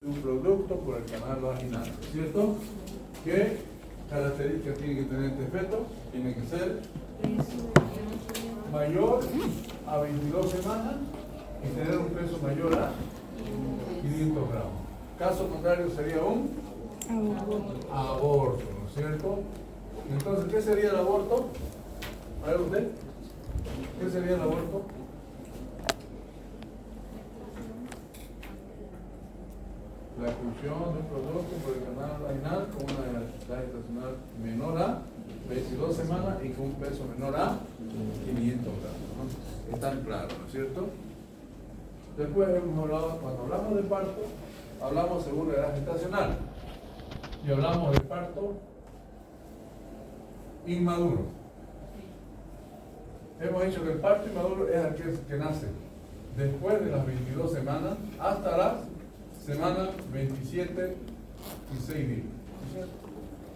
un producto por el canal vaginal, ¿cierto? ¿Qué características tiene que tener este feto? Tiene que ser mayor a 22 semanas y tener un peso mayor a 500 gramos. Caso contrario sería un aborto, ¿no es cierto? Entonces, ¿qué sería el aborto? A ver usted, ¿qué sería el aborto? La expulsión de un producto por el canal vaginal con una edad gestacional menor a 22 semanas y con un peso menor a 500 gramos, ¿no? Es tan claro, ¿no es cierto? Después hemos hablado, cuando hablamos de parto, hablamos según la edad gestacional y hablamos de parto inmaduro. Hemos dicho que el parto inmaduro es aquel que nace después de las 22 semanas hasta las semanas 27 y 6 días.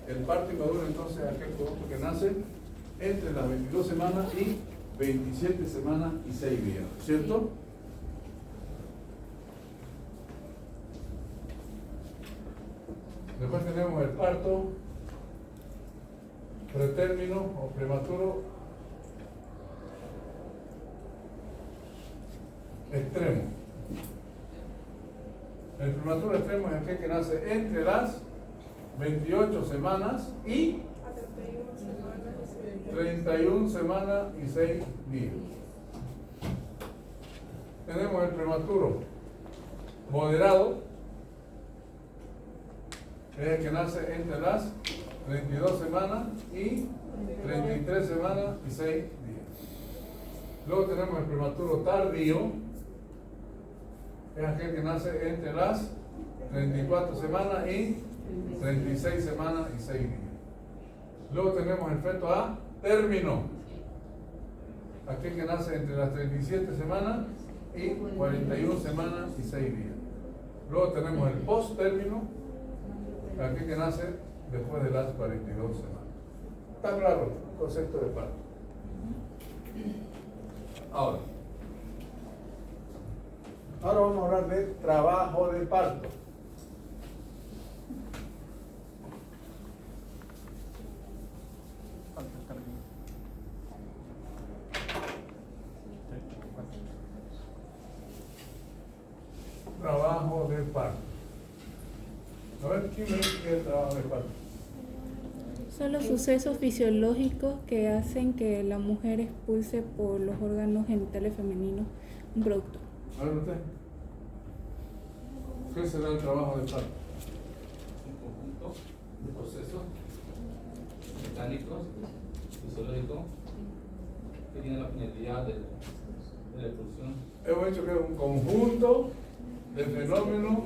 El parto inmaduro entonces es aquel producto que nace entre las 22 semanas y 27 semanas y 6 días, ¿cierto? Después tenemos el parto pretérmino o prematuro extremo. El prematuro extremo es aquel que nace entre las 28 semanas y 31 semanas y 6 días. Tenemos el prematuro moderado, es el que nace entre las 32 semanas y 33 semanas y 6 días. Luego tenemos el prematuro tardío, es aquel que nace entre las 34 semanas y 36 semanas y 6 días. Luego tenemos el feto a término, aquel que nace entre las 37 semanas y 41 semanas y 6 días. Luego tenemos el post-término, aquel que nace después de las 42 semanas. ¿Está claro el concepto de parto? Ahora vamos a hablar de trabajo de parto. Trabajo de parto. A ver, ¿quién me dice qué es el trabajo de parto? Son los sucesos fisiológicos que hacen que la mujer expulse por los órganos genitales femeninos un producto. A ver usted. ¿Qué será el trabajo de parto? Un conjunto de procesos mecánicos, fisiológicos, que tienen la finalidad de la expulsión. Hemos dicho que es un conjunto de fenómenos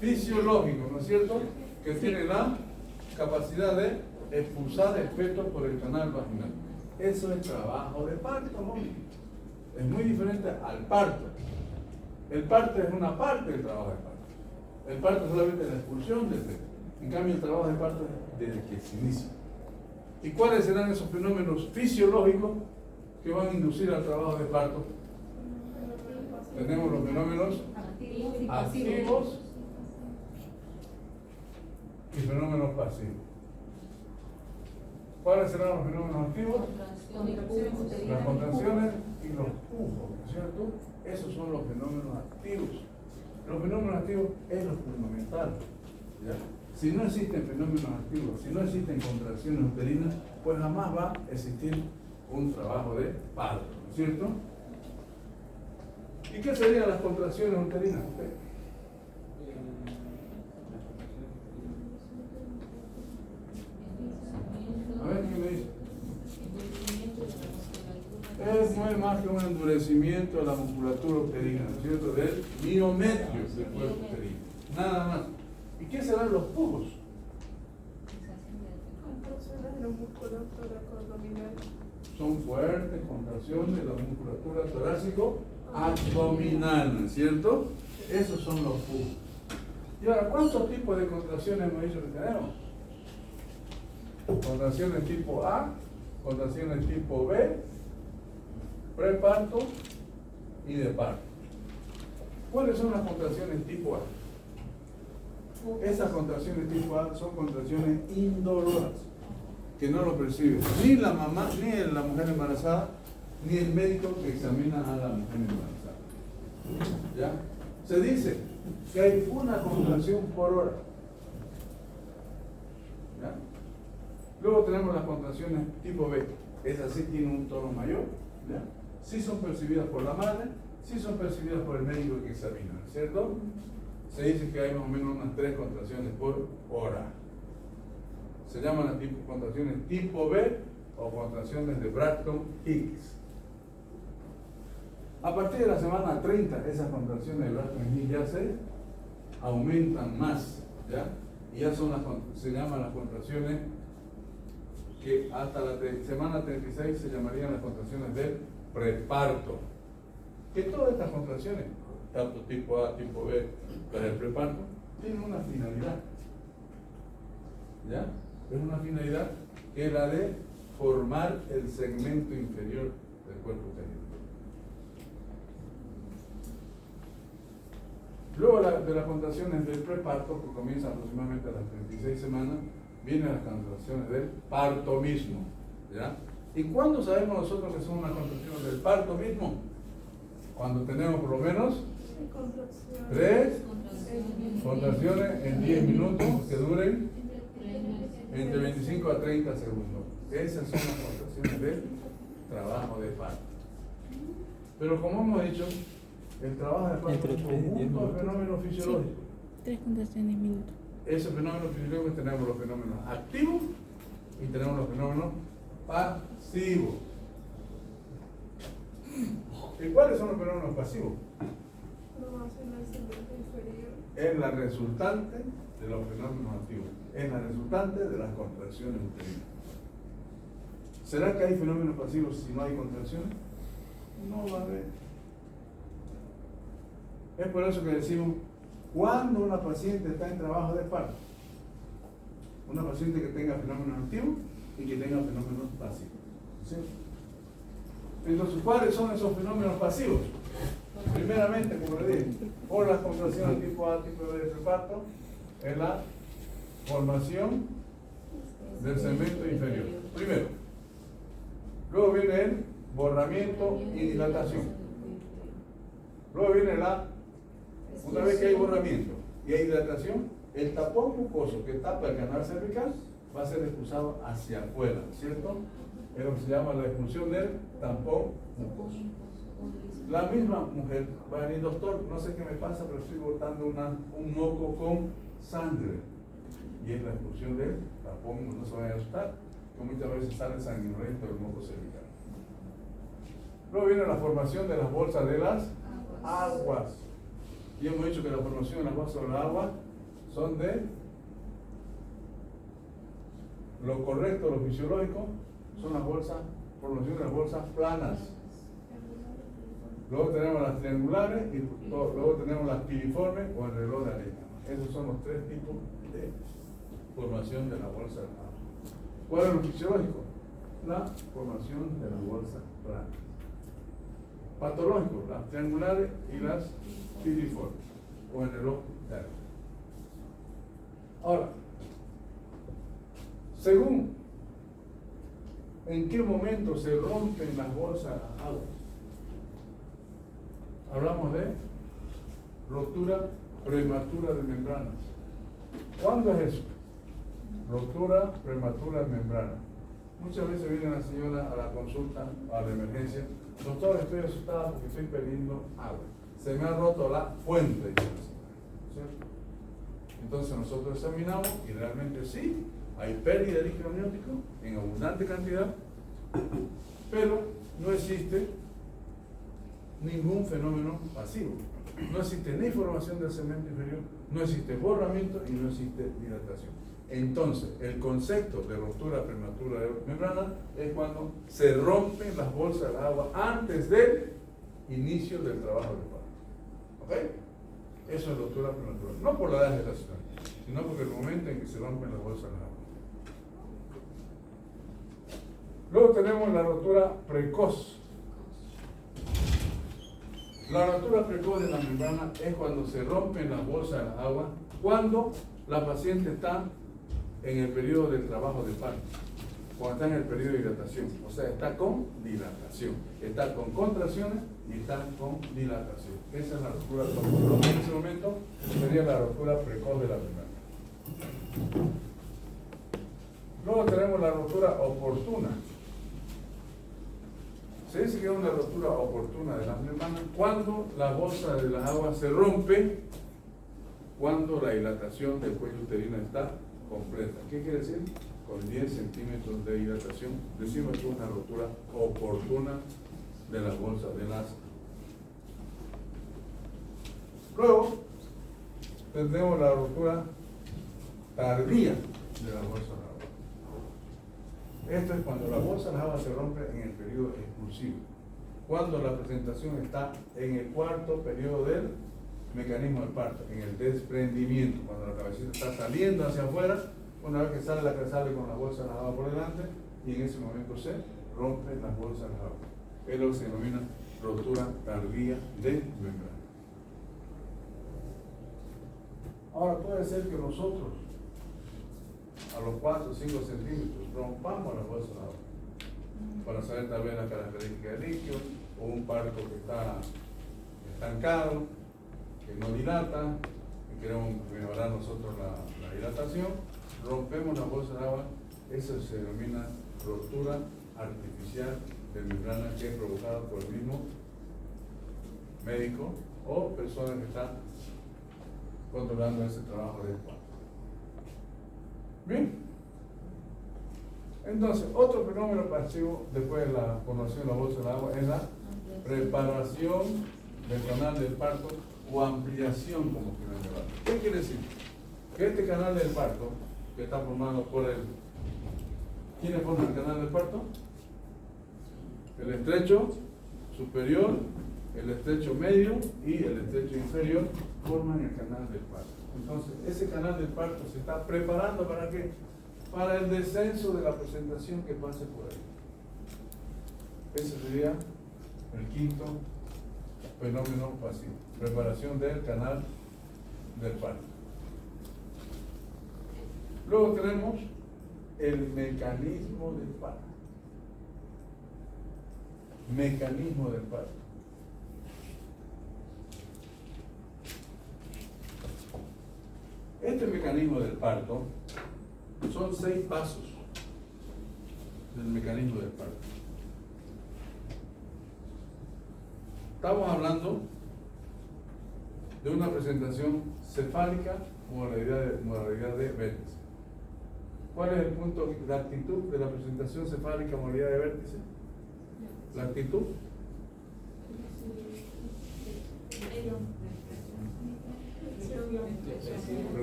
fisiológicos, ¿no es cierto? Que tiene la capacidad de expulsar el feto por el canal vaginal. Eso es trabajo de parto, ¿no? Es muy diferente al parto. El parto es una parte del trabajo de parto. El parto es solamente la expulsión del feto. En cambio, el trabajo de parto es desde que se inicia. ¿Y cuáles serán esos fenómenos fisiológicos que van a inducir al trabajo de parto? Tenemos los fenómenos activos y fenómenos pasivos. ¿Cuáles serán los fenómenos activos? Las contracciones y los pujos, ¿no es cierto? Esos son los fenómenos activos. Los fenómenos activos es lo fundamental, ¿ya? Si no existen fenómenos activos, si no existen contracciones uterinas, pues jamás va a existir un trabajo de parto, ¿no es cierto? ¿Y qué serían las contracciones uterinas? A ver, ¿qué me dice? No es más que un endurecimiento de la musculatura uterina, ¿no es cierto? Del miometrio del cuerpo uterino. Nada más. ¿Y qué serán los pujos? Son fuertes contracciones de la musculatura torácico-abdominal, ¿no es cierto? Esos son los pujos. Y ahora, ¿cuántos tipos de contracciones hemos dicho que tenemos? Contracciones tipo A, contracciones tipo B, preparto y de parto. ¿Cuáles son las contracciones tipo A? Esas contracciones tipo A son contracciones indoloras, que no lo percibe ni la mamá, ni la mujer embarazada, ni el médico que examina a la mujer embarazada. ¿Ya? Se dice que hay una contracción por hora. ¿Ya? Luego tenemos las contracciones tipo B. Esas sí tienen un tono mayor. ¿Ya? Sí son percibidas por la madre, sí son percibidas por el médico que examina, ¿cierto? Se dice que hay más o menos unas 3 contracciones por hora. Se llaman las contracciones tipo B o contracciones de Braxton Hicks. A partir de la semana 30, esas contracciones de Braxton Hicks ya se aumentan más, ¿ya? Y ya son se llaman las contracciones que hasta la semana 36 se llamarían las contracciones del preparto. Que todas estas contracciones, tanto tipo A, tipo B, las del preparto, tienen una finalidad. ¿Ya? Es una finalidad que es la de formar el segmento inferior del cuerpo uterino. Luego de las contracciones del preparto, que comienzan aproximadamente a las 36 semanas, vienen las contracciones del parto mismo. ¿Ya? ¿Y cuándo sabemos nosotros que son las contracciones del parto mismo? Cuando tenemos por lo menos 3 contracciones en 10 minutos que duren entre 25 a 30 segundos. Esas son las contracciones del trabajo de parto. Pero como hemos dicho, el trabajo de parto es un conjunto de fenómenos fisiológicos. 3 contracciones minutos. Esos fenómenos fisiológicos tenemos los fenómenos activos y tenemos los fenómenos pasivos. ¿Y cuáles son los fenómenos pasivos? Es la resultante de los fenómenos activos. Es la resultante de las contracciones uterinas. ¿Será que hay fenómenos pasivos si no hay contracciones? No va a haber. Es por eso que decimos, cuando una paciente está en trabajo de parto, una paciente que tenga fenómenos activos y que tenga fenómenos pasivos. ¿Sí? Entonces, ¿cuáles son esos fenómenos pasivos? Primeramente, como le dije, por las contracciones tipo A, tipo B de preparto, es la formación del segmento inferior. Primero. Luego viene el borramiento y dilatación. Luego viene una vez que hay borramiento y hay dilatación, el tapón mucoso que tapa el canal cervical va a ser expulsado hacia afuera, ¿cierto? Es lo que se llama la expulsión del tampón mucoso. La misma mujer va a venir, doctor, no sé qué me pasa, pero estoy botando un moco con sangre. Y es la expulsión del tapón, no se vayan a asustar, que muchas veces sale sanguinolento del moco cervical. Luego viene la formación de las bolsas de las aguas. Y hemos dicho que la formación de las bolsas de las aguas son de lo correcto, lo fisiológico, son las bolsas, formación de las bolsas planas. Luego tenemos las triangulares y luego tenemos las piriformes o el reloj de arena. Esos son los 3 tipos de formación de la bolsa de agua. ¿Cuál es lo fisiológico? La formación de la bolsa plana. Patológico, las triangulares y las piriformes o el reloj de arena. Ahora, según en qué momento se rompen las bolsas de las aguas, hablamos de ruptura prematura de membranas. ¿Cuándo es eso? Ruptura prematura de membrana. Muchas veces viene la señora a la consulta, a la emergencia, doctor, estoy asustada porque estoy perdiendo agua. Se me ha roto la fuente, ¿cierto? Entonces nosotros examinamos y realmente sí, hay pérdida de líquido amniótico en abundante cantidad, pero no existe ningún fenómeno pasivo. No existe ni formación del segmento inferior, no existe borramiento y no existe dilatación. Entonces, el concepto de ruptura prematura de membrana es cuando se rompen las bolsas de agua antes del inicio del trabajo del parto. ¿Ok? Eso es ruptura prematura. No por la edad gestacional, sino porque el momento en que se rompen las bolsas de agua. Luego tenemos la ruptura precoz. La ruptura precoz de la membrana es cuando se rompen las bolsas de agua, cuando la paciente está en el periodo del trabajo de parto, cuando está en el periodo de dilatación, o sea, está con dilatación, está con contracciones y está con dilatación. Esa es la rotura torácica. En ese momento sería la rotura precoz de la membrana. Luego tenemos la rotura oportuna. Se dice que es una rotura oportuna de las membranas cuando la bolsa de las aguas se rompe, cuando la dilatación del cuello uterino está completa. ¿Qué quiere decir? Con 10 centímetros de dilatación, decimos que es una rotura oportuna de las bolsas de las. Luego tendremos la rotura tardía de la bolsa de agua. Esto es cuando la bolsa de las aguas se rompe en el periodo expulsivo, cuando la presentación está en el cuarto periodo del mecanismo del parto, en el desprendimiento, cuando la cabecita está saliendo hacia afuera, una vez que sale la que sale con la bolsa de las aguas por delante, y en ese momento se rompen las bolsas de las aguas. Es lo que se denomina rotura tardía de membrana. Ahora puede ser que nosotros a los 4 o 5 centímetros rompamos la bolsa de agua para saber tal vez la característica del líquido, o un parto que está estancado, que no dilata y queremos mejorar nosotros la dilatación, rompemos la bolsa de agua. Eso se denomina rotura artificial de membrana, que es provocada por el mismo médico o persona que está controlando ese trabajo de parto. Bien, entonces otro fenómeno pasivo después de la formación de la bolsa de agua es la preparación del canal del parto o ampliación, como quieran llamarlo. ¿Qué quiere decir? Que este canal del parto, que está formado por el... ¿Quiénes forman el canal del parto? El estrecho superior, el estrecho medio y el estrecho inferior forman el canal del parto. Entonces, ese canal del parto se está preparando ¿para qué? Para el descenso de la presentación que pase por ahí. Ese sería el quinto fenómeno pasivo. Preparación del canal del parto. Luego tenemos el mecanismo del parto. Mecanismo del parto. Este mecanismo del parto son 6 pasos del mecanismo del parto. Estamos hablando de una presentación cefálica, modalidad de vértice. ¿Cuál es el punto, la actitud de la presentación cefálica, modalidad de vértice? La actitud.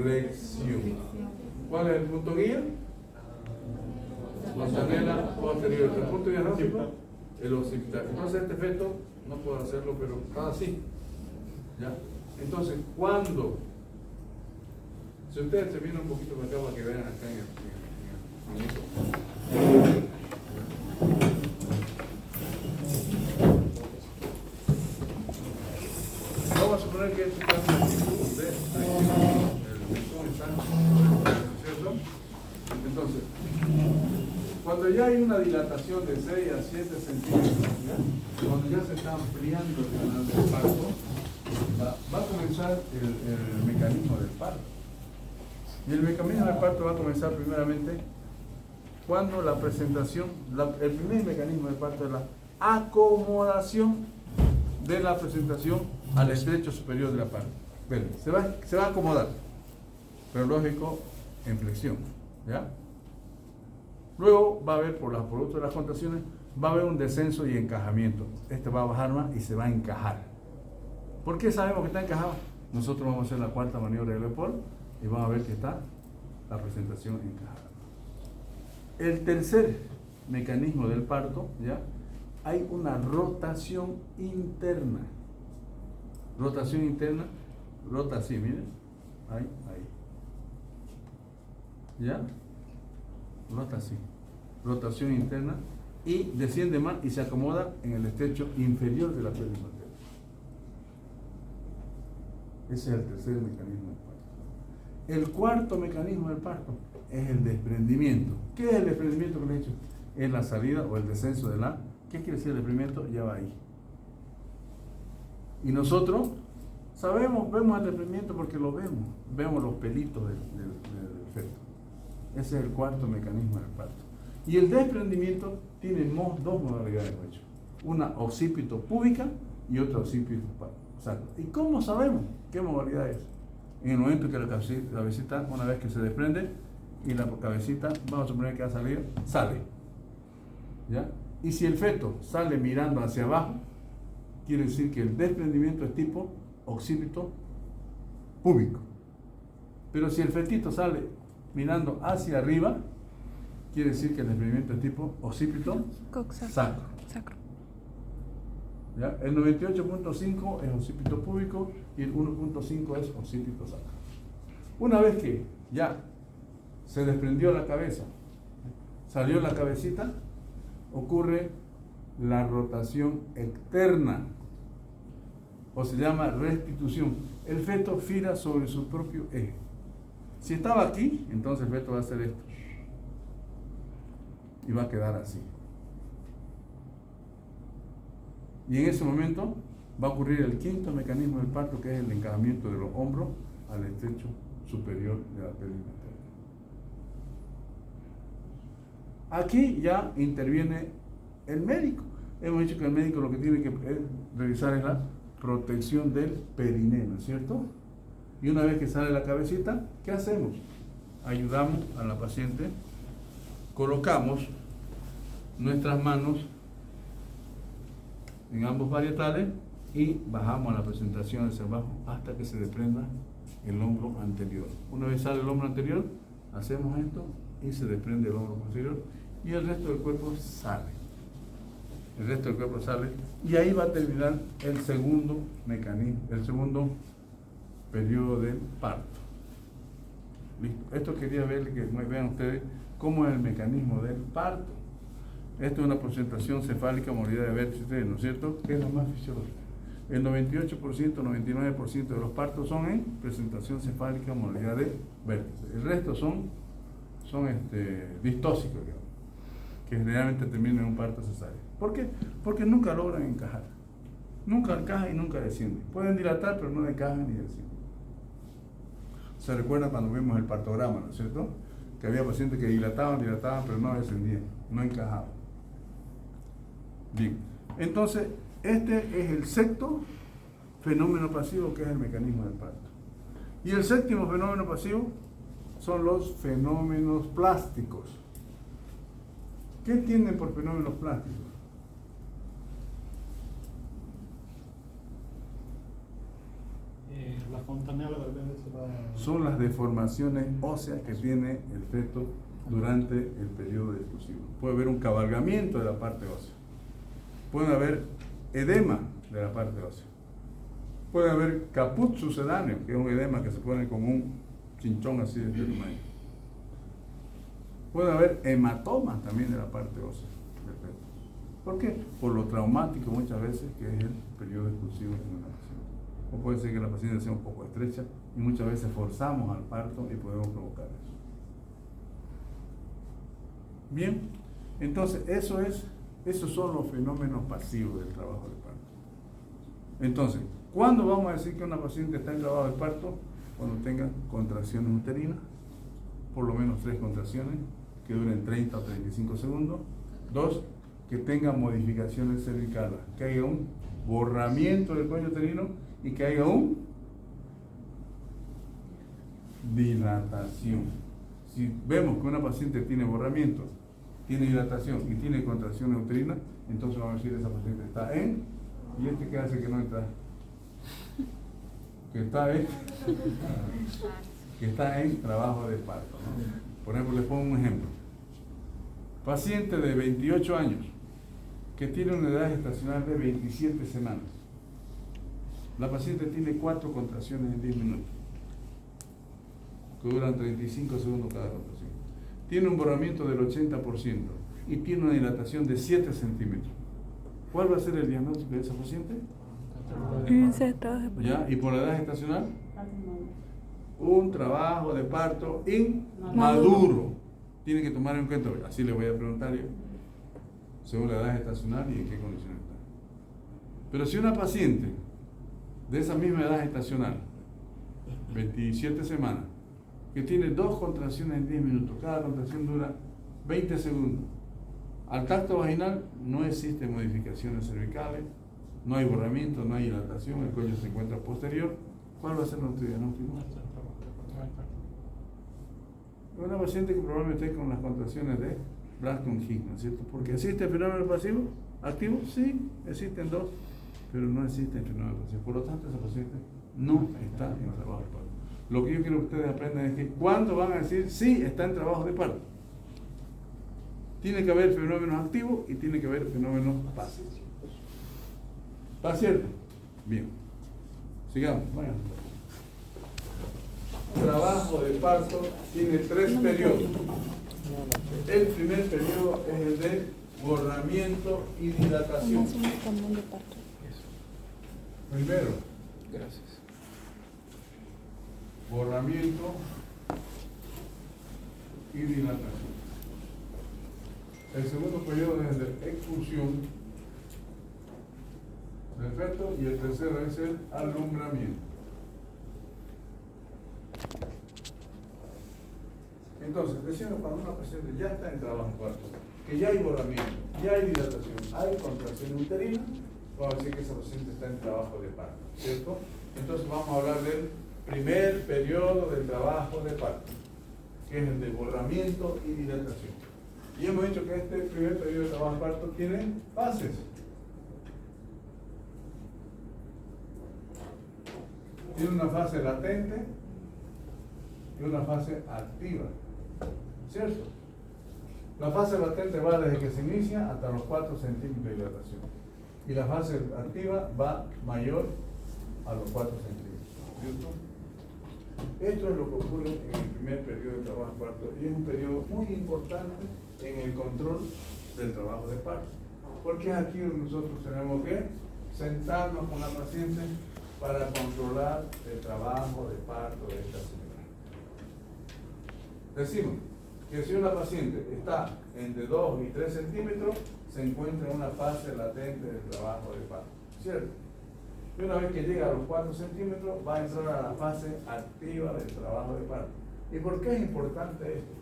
Flexión. ¿Cuál es el punto guía? La canela posterior. El punto diagnóstico, el occipital. Entonces este efecto no puedo hacerlo, pero está así. ¿Ya? Entonces, cuando, si ustedes se vienen un poquito para acá para que vean acá en el vamos a suponer que este está en la actitud de ¿cierto? Entonces, cuando ya hay una dilatación de 6 a 7 centímetros, ¿ya? Cuando ya se está ampliando el canal del parto, va a comenzar el mecanismo del parto. Y el mecanismo del parto va a comenzar primeramente cuando la presentación, el primer mecanismo del parto es la acomodación de la presentación al estrecho superior de la parte. Bueno, se va a acomodar, pero lógico, en flexión, ¿ya? Luego va a haber, por los productos de las contracciones, va a haber un descenso y encajamiento. Este va a bajar más y se va a encajar. ¿Por qué sabemos que está encajado? Nosotros vamos a hacer la cuarta maniobra de Leopold y vamos a ver que está la presentación encajada. El tercer mecanismo del parto, ¿ya? Hay una rotación interna. Rotación interna, rota así, miren. Ahí. ¿Ya? Rota así. Rotación interna y desciende más y se acomoda en el estrecho inferior de la pelvis materna. Ese es el tercer mecanismo del parto. El cuarto mecanismo del parto es el desprendimiento. ¿Qué es el desprendimiento que le he dicho? Es la salida o el descenso de la... ¿Qué quiere decir el desprendimiento? Ya va ahí. Y nosotros sabemos, vemos el desprendimiento porque lo vemos. Vemos los pelitos del feto. Ese es el cuarto mecanismo del parto. Y el desprendimiento tiene dos modalidades, de hecho. Una occipito púbica y otra occipito sacro. ¿Y cómo sabemos qué modalidad es? En el momento que la cabecita, una vez que se desprende, y la cabecita, vamos a suponer que va a salir, sale. ¿Ya? Y si el feto sale mirando hacia abajo, quiere decir que el desprendimiento es tipo occipito púbico. Pero si el fetito sale mirando hacia arriba, quiere decir que el desprendimiento es tipo occipito sacro. ¿Ya? El 98.5 es occipito púbico y el 1.5 es occipito sacro. Una vez que ya se desprendió la cabeza, salió la cabecita, ocurre la rotación externa, o se llama restitución. El feto gira sobre su propio eje. Si estaba aquí, entonces el feto va a hacer esto y va a quedar así. Y en ese momento va a ocurrir el quinto mecanismo del parto, que es el encajamiento de los hombros al estrecho superior de la pelvis materna. Aquí ya interviene el médico. Hemos dicho que el médico lo que tiene que revisar es la protección del perineo, ¿no es cierto? Y una vez que sale la cabecita, ¿qué hacemos? Ayudamos a la paciente, colocamos nuestras manos en ambos parietales y bajamos a la presentación hacia abajo hasta que se desprenda el hombro anterior. Una vez sale el hombro anterior, hacemos esto y se desprende el hombro posterior y el resto del cuerpo sale. El resto del cuerpo sale y ahí va a terminar el segundo mecanismo, el segundo periodo del parto. Listo. Esto quería ver que vean ustedes cómo es el mecanismo del parto. Esto es una presentación cefálica, movilidad de vértices, ¿no es cierto? Que es lo más fisiológico. El 98%, 99% de los partos son en presentación cefálica, movilidad de vértices. El resto son distóxicos, digamos, que generalmente terminan en un parto cesárea. ¿Por qué? Porque nunca logran encajar. Nunca encajan y nunca descienden. Pueden dilatar, pero no encajan ni descienden. Se recuerda cuando vimos el partograma, ¿no es cierto? Que había pacientes que dilataban, pero no descendían, no encajaban. Bien, entonces este es el sexto fenómeno pasivo, que es el mecanismo del parto. Y el séptimo fenómeno pasivo son los fenómenos plásticos. ¿Qué entienden por fenómenos plásticos? La fontanela del bebé se va... Son las deformaciones óseas que tiene el feto durante el periodo exclusivo. Puede haber un cabalgamiento de la parte ósea. Puede haber edema de la parte ósea. Puede haber caput sucedáneo, que es un edema que se pone como un chinchón así de este tamaño. Puede haber hematomas también de la parte ósea del feto. ¿Por qué? Por lo traumático muchas veces que es el periodo exclusivo en una paciente. O puede ser que la paciente sea un poco estrecha y muchas veces forzamos al parto y podemos provocar eso. Bien, entonces esos son los fenómenos pasivos del trabajo del parto. Entonces, ¿cuándo vamos a decir que una paciente está en trabajo del parto? Cuando tenga contracciones uterinas, por lo menos 3 contracciones, que duren 30 o 35 segundos. 2, que tenga modificaciones cervicales, que haya un borramiento del cuello uterino y que haya un dilatación. Si vemos que una paciente tiene borramiento, tiene dilatación y tiene contracciones uterinas, entonces vamos a decir que esa paciente está en, y este que hace que no entra, que está en trabajo de parto, ¿no? Por ejemplo, les pongo un ejemplo. Paciente de 28 años que tiene una edad gestacional de 27 semanas. La paciente tiene 4 contracciones en 10 minutos, que duran 35 segundos cada contracción. Tiene un borramiento del 80% y tiene una dilatación de 7 centímetros. ¿Cuál va a ser el diagnóstico de esa paciente? Ese estado de ¿Ya? ¿Y por la edad gestacional? un trabajo de parto inmaduro. Tiene que tomar en cuenta, así le voy a preguntar yo, según la edad gestacional y en qué condiciones está. Pero si una paciente de esa misma edad gestacional, 27 semanas, que tiene 2 contracciones en 10 minutos, cada contracción dura 20 segundos, al tacto vaginal no existen modificaciones cervicales, no hay borramiento, no hay dilatación, el cuello se encuentra posterior, ¿cuál va a ser nuestro diagnóstico? Una paciente que probablemente esté con las contracciones de Braxton-Hicks, ¿no es cierto? Porque ¿existe el fenómeno pasivo? ¿Activo? Sí, existen 2, pero no existe el fenómeno pasivo. Por lo tanto, esa paciente no está en trabajo de parto. Lo que yo quiero que ustedes aprendan es que ¿cuándo van a decir sí está en trabajo de parto? Tiene que haber fenómenos activos y tiene que haber fenómenos pasivos. ¿Está cierto? Bien. Sigamos. Vayan. Trabajo de parto tiene 3 periodos. El primer periodo es el de borramiento y dilatación. Primero, Gracias. borramiento y dilatación. El segundo periodo es el de expulsión del feto y el tercero es el alumbramiento. Entonces, decimos cuando una paciente ya está en trabajo de parto, que ya hay borramiento, ya hay dilatación, hay contracción uterina, vamos a decir que esa paciente está en trabajo de parto, ¿cierto? Entonces vamos a hablar del primer periodo del trabajo de parto, que es el de borramiento y dilatación. Y hemos dicho que este primer periodo de trabajo de parto tiene fases. Tiene una fase latente y una fase activa, ¿cierto? La fase latente va desde que se inicia hasta los 4 centímetros de dilatación y la fase activa va mayor a los 4 centímetros, ¿cierto? Esto es lo que ocurre en el primer periodo de trabajo de parto y es un periodo muy importante en el control del trabajo de parto, porque es aquí donde nosotros tenemos que sentarnos con la paciente para controlar el trabajo de parto de esta señora. Decimos que si una paciente está entre 2 y 3 centímetros, se encuentra en una fase latente del trabajo de parto, ¿cierto? Y una vez que llega a los 4 centímetros, va a entrar a la fase activa del trabajo de parto. ¿Y por qué es importante esto?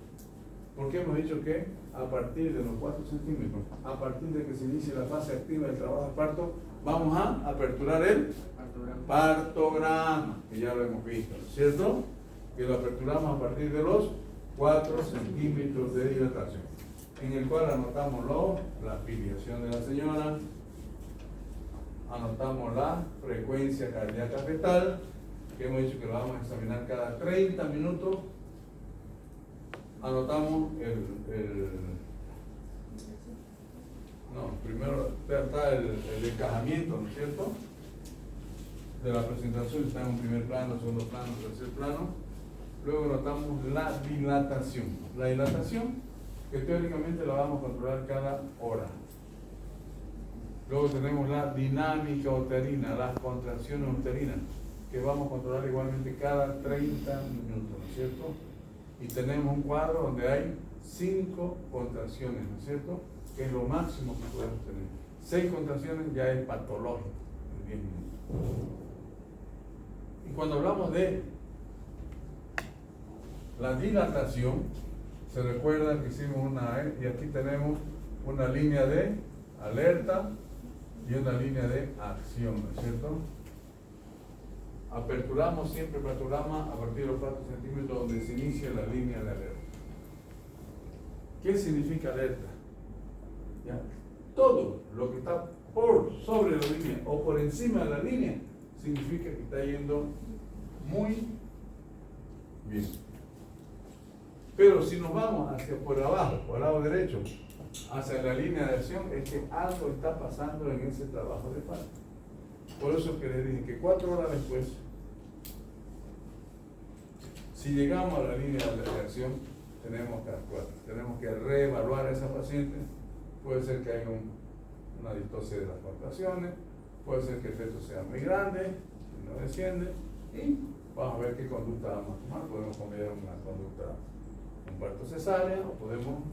Porque hemos dicho que a partir de los 4 centímetros, a partir de que se inicie la fase activa del trabajo de parto, vamos a aperturar el partograma, que ya lo hemos visto, ¿cierto? Que lo aperturamos a partir de los 4 centímetros de dilatación, en el cual anotamos la filiación de la señora, anotamos la frecuencia cardíaca fetal, que hemos dicho que lo vamos a examinar cada 30 minutos, anotamos primero está el encajamiento, ¿no es cierto?, de la presentación, está en un primer plano, segundo plano, tercer plano. Luego notamos la dilatación. La dilatación, que teóricamente la vamos a controlar cada hora. Luego tenemos la dinámica uterina, las contracciones uterinas, que vamos a controlar igualmente cada 30 minutos, ¿no es cierto? Y tenemos un cuadro donde hay 5 contracciones, ¿no es cierto?, que es lo máximo que podemos tener. 6 contracciones ya es patológico en 10 minutos. Y cuando hablamos de la dilatación, se recuerda que hicimos y aquí tenemos una línea de alerta y una línea de acción, ¿no es cierto? Aperturamos siempre el programa a partir de los 4 centímetros donde se inicia la línea de alerta. ¿Qué significa alerta? ¿Ya? Todo lo que está sobre la línea o por encima de la línea significa que está yendo muy bien. Pero si nos vamos hacia por abajo, por el lado derecho, hacia la línea de acción, es que algo está pasando en ese trabajo de parto. Por eso que les dije que 4 horas después, si llegamos a la línea de acción, tenemos que actuar, tenemos que reevaluar a esa paciente. Puede ser que haya una distosia de las contracciones, puede ser que el feto sea muy grande, no desciende, y vamos a ver qué conducta vamos a tomar. Podemos comer una conducta, un parto cesárea, o podemos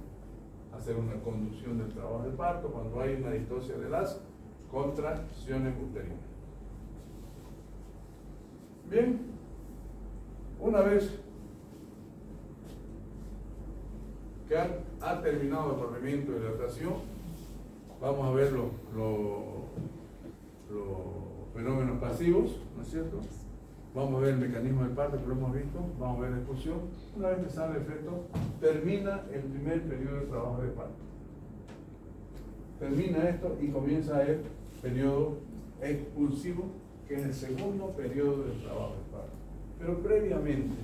hacer una conducción del trabajo de parto cuando hay una distocia de las contracciones uterinas. Bien, una vez que ha terminado el rompimiento de dilatación, vamos a ver los fenómenos pasivos, ¿no es cierto? Vamos a ver el mecanismo del parto que lo hemos visto, vamos a ver la expulsión. Una vez que sale el feto, termina el primer periodo de trabajo de parto. Termina esto y comienza el periodo expulsivo, que es el segundo periodo del trabajo de parto. Pero previamente,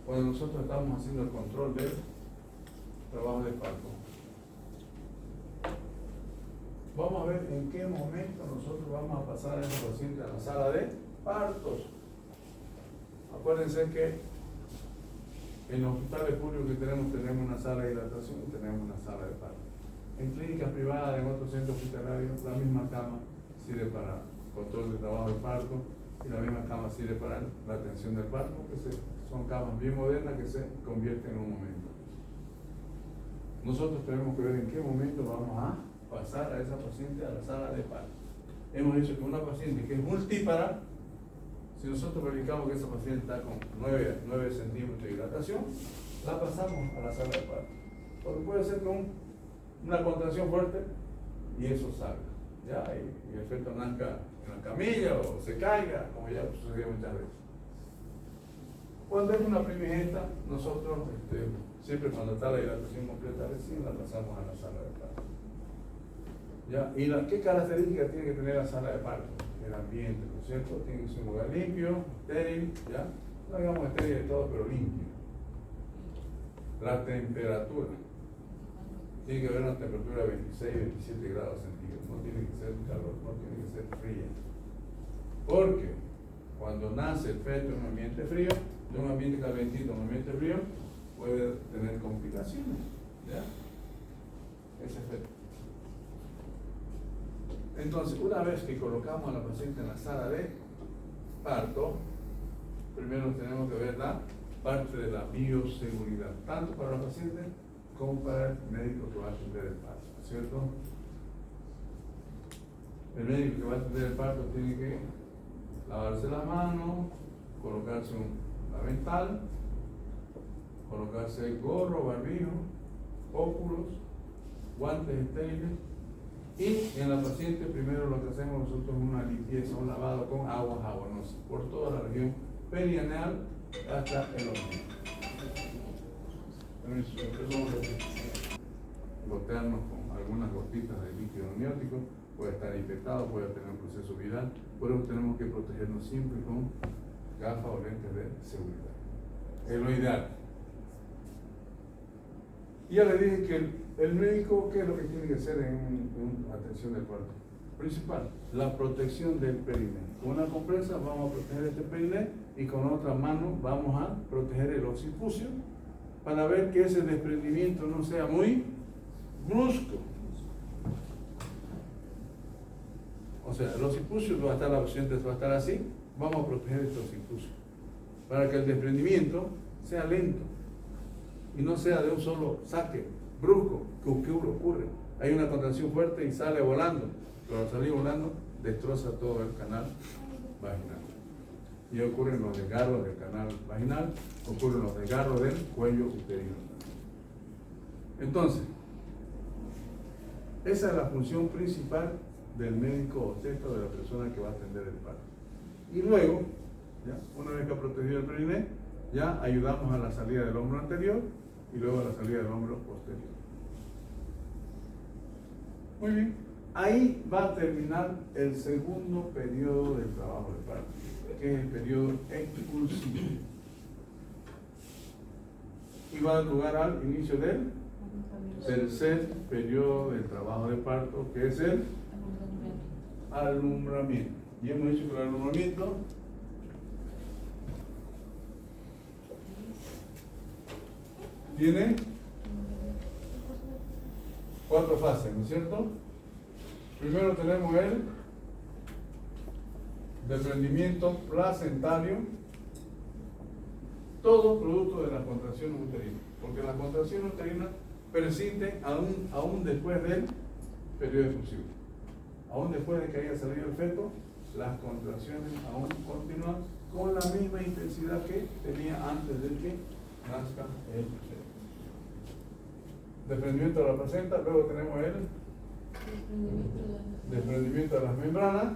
cuando nosotros estamos haciendo el control del trabajo de parto, vamos a ver en qué momento nosotros vamos a pasar a ese paciente a la sala de partos. Acuérdense que en los hospitales públicos que tenemos una sala de dilatación y tenemos una sala de parto. En clínicas privadas, en otros centros hospitalarios, la misma cama sirve para control de trabajo de parto y la misma cama sirve para la atención del parto, que son camas bien modernas que se convierten en un momento. Nosotros tenemos que ver en qué momento vamos a pasar a esa paciente a la sala de parto. Hemos dicho que una paciente que es multípara, si nosotros verificamos que esa paciente está con 9 centímetros de dilatación, la pasamos a la sala de parto. Porque puede ser con una contracción fuerte y eso salga, ¿ya? Y el feto nazca en la camilla o se caiga, como ya sucedió muchas veces. Cuando es una primigesta, nosotros siempre cuando está la dilatación completa recién la pasamos a la sala de parto. ¿Ya? ¿Y qué características tiene que tener la sala de parto? El ambiente, ¿no es cierto? Tiene que ser un lugar limpio, estéril, ¿ya? No digamos estéril de todo, pero limpio. La temperatura. Tiene que haber una temperatura de 26, 27 grados centígrados. No tiene que ser calor, no tiene que ser fría. Porque cuando nace el feto en un ambiente frío, de un ambiente calentito a un ambiente frío, puede tener complicaciones, ¿ya? Ese feto. Entonces, una vez que colocamos a la paciente en la sala de parto, primero tenemos que ver la parte de la bioseguridad, tanto para la paciente como para el médico que va a atender el parto, ¿cierto? El médico que va a atender el parto tiene que lavarse las manos, colocarse un avental, colocarse gorro, barbijo, óculos, guantes estériles. Y en la paciente primero lo que hacemos nosotros es una limpieza, un lavado con agua jabonosa por toda la región perineal hasta el ombligo. Gotearnos con algunas gotitas de líquido amniótico, puede estar infectado, puede tener un proceso viral, por eso tenemos que protegernos siempre con gafas o lentes de seguridad. Es lo ideal. Y ya le dije que el médico, ¿qué es lo que tiene que hacer en atención del parto? Principal, la protección del periné. Con una compresa vamos a proteger este periné y con otra mano vamos a proteger el occipucio para ver que ese desprendimiento no sea muy brusco. O sea, el occipucio va a estar, la paciente va a estar así, vamos a proteger este occipucio para que el desprendimiento sea lento y no sea de un solo saque brusco, que ocurre. Hay una contracción fuerte y sale volando, pero al salir volando destroza todo el canal vaginal. Y ocurren los desgarros del canal vaginal, ocurren los desgarros del cuello uterino. Entonces, esa es la función principal del médico obstetra, de la persona que va a atender el parto. Y luego, ¿ya? Una vez que ha protegido el periné, ya ayudamos a la salida del hombro anterior y luego a la salida del hombro posterior. Muy bien, ahí va a terminar el segundo periodo del trabajo de parto, que es el periodo expulsivo. Y va a dar lugar al inicio del tercer periodo del trabajo de parto, que es el alumbramiento. Y hemos dicho que el alumbramiento tiene 4 fases, ¿no es cierto? Primero tenemos el desprendimiento placentario, todo producto de la contracción uterina, porque la contracción uterina persiste aún después del periodo efusivo. Aún después de que haya salido el feto, las contracciones aún continúan con la misma intensidad que tenía antes de que nazca el feto. Desprendimiento de la placenta, luego tenemos el desprendimiento de las membranas,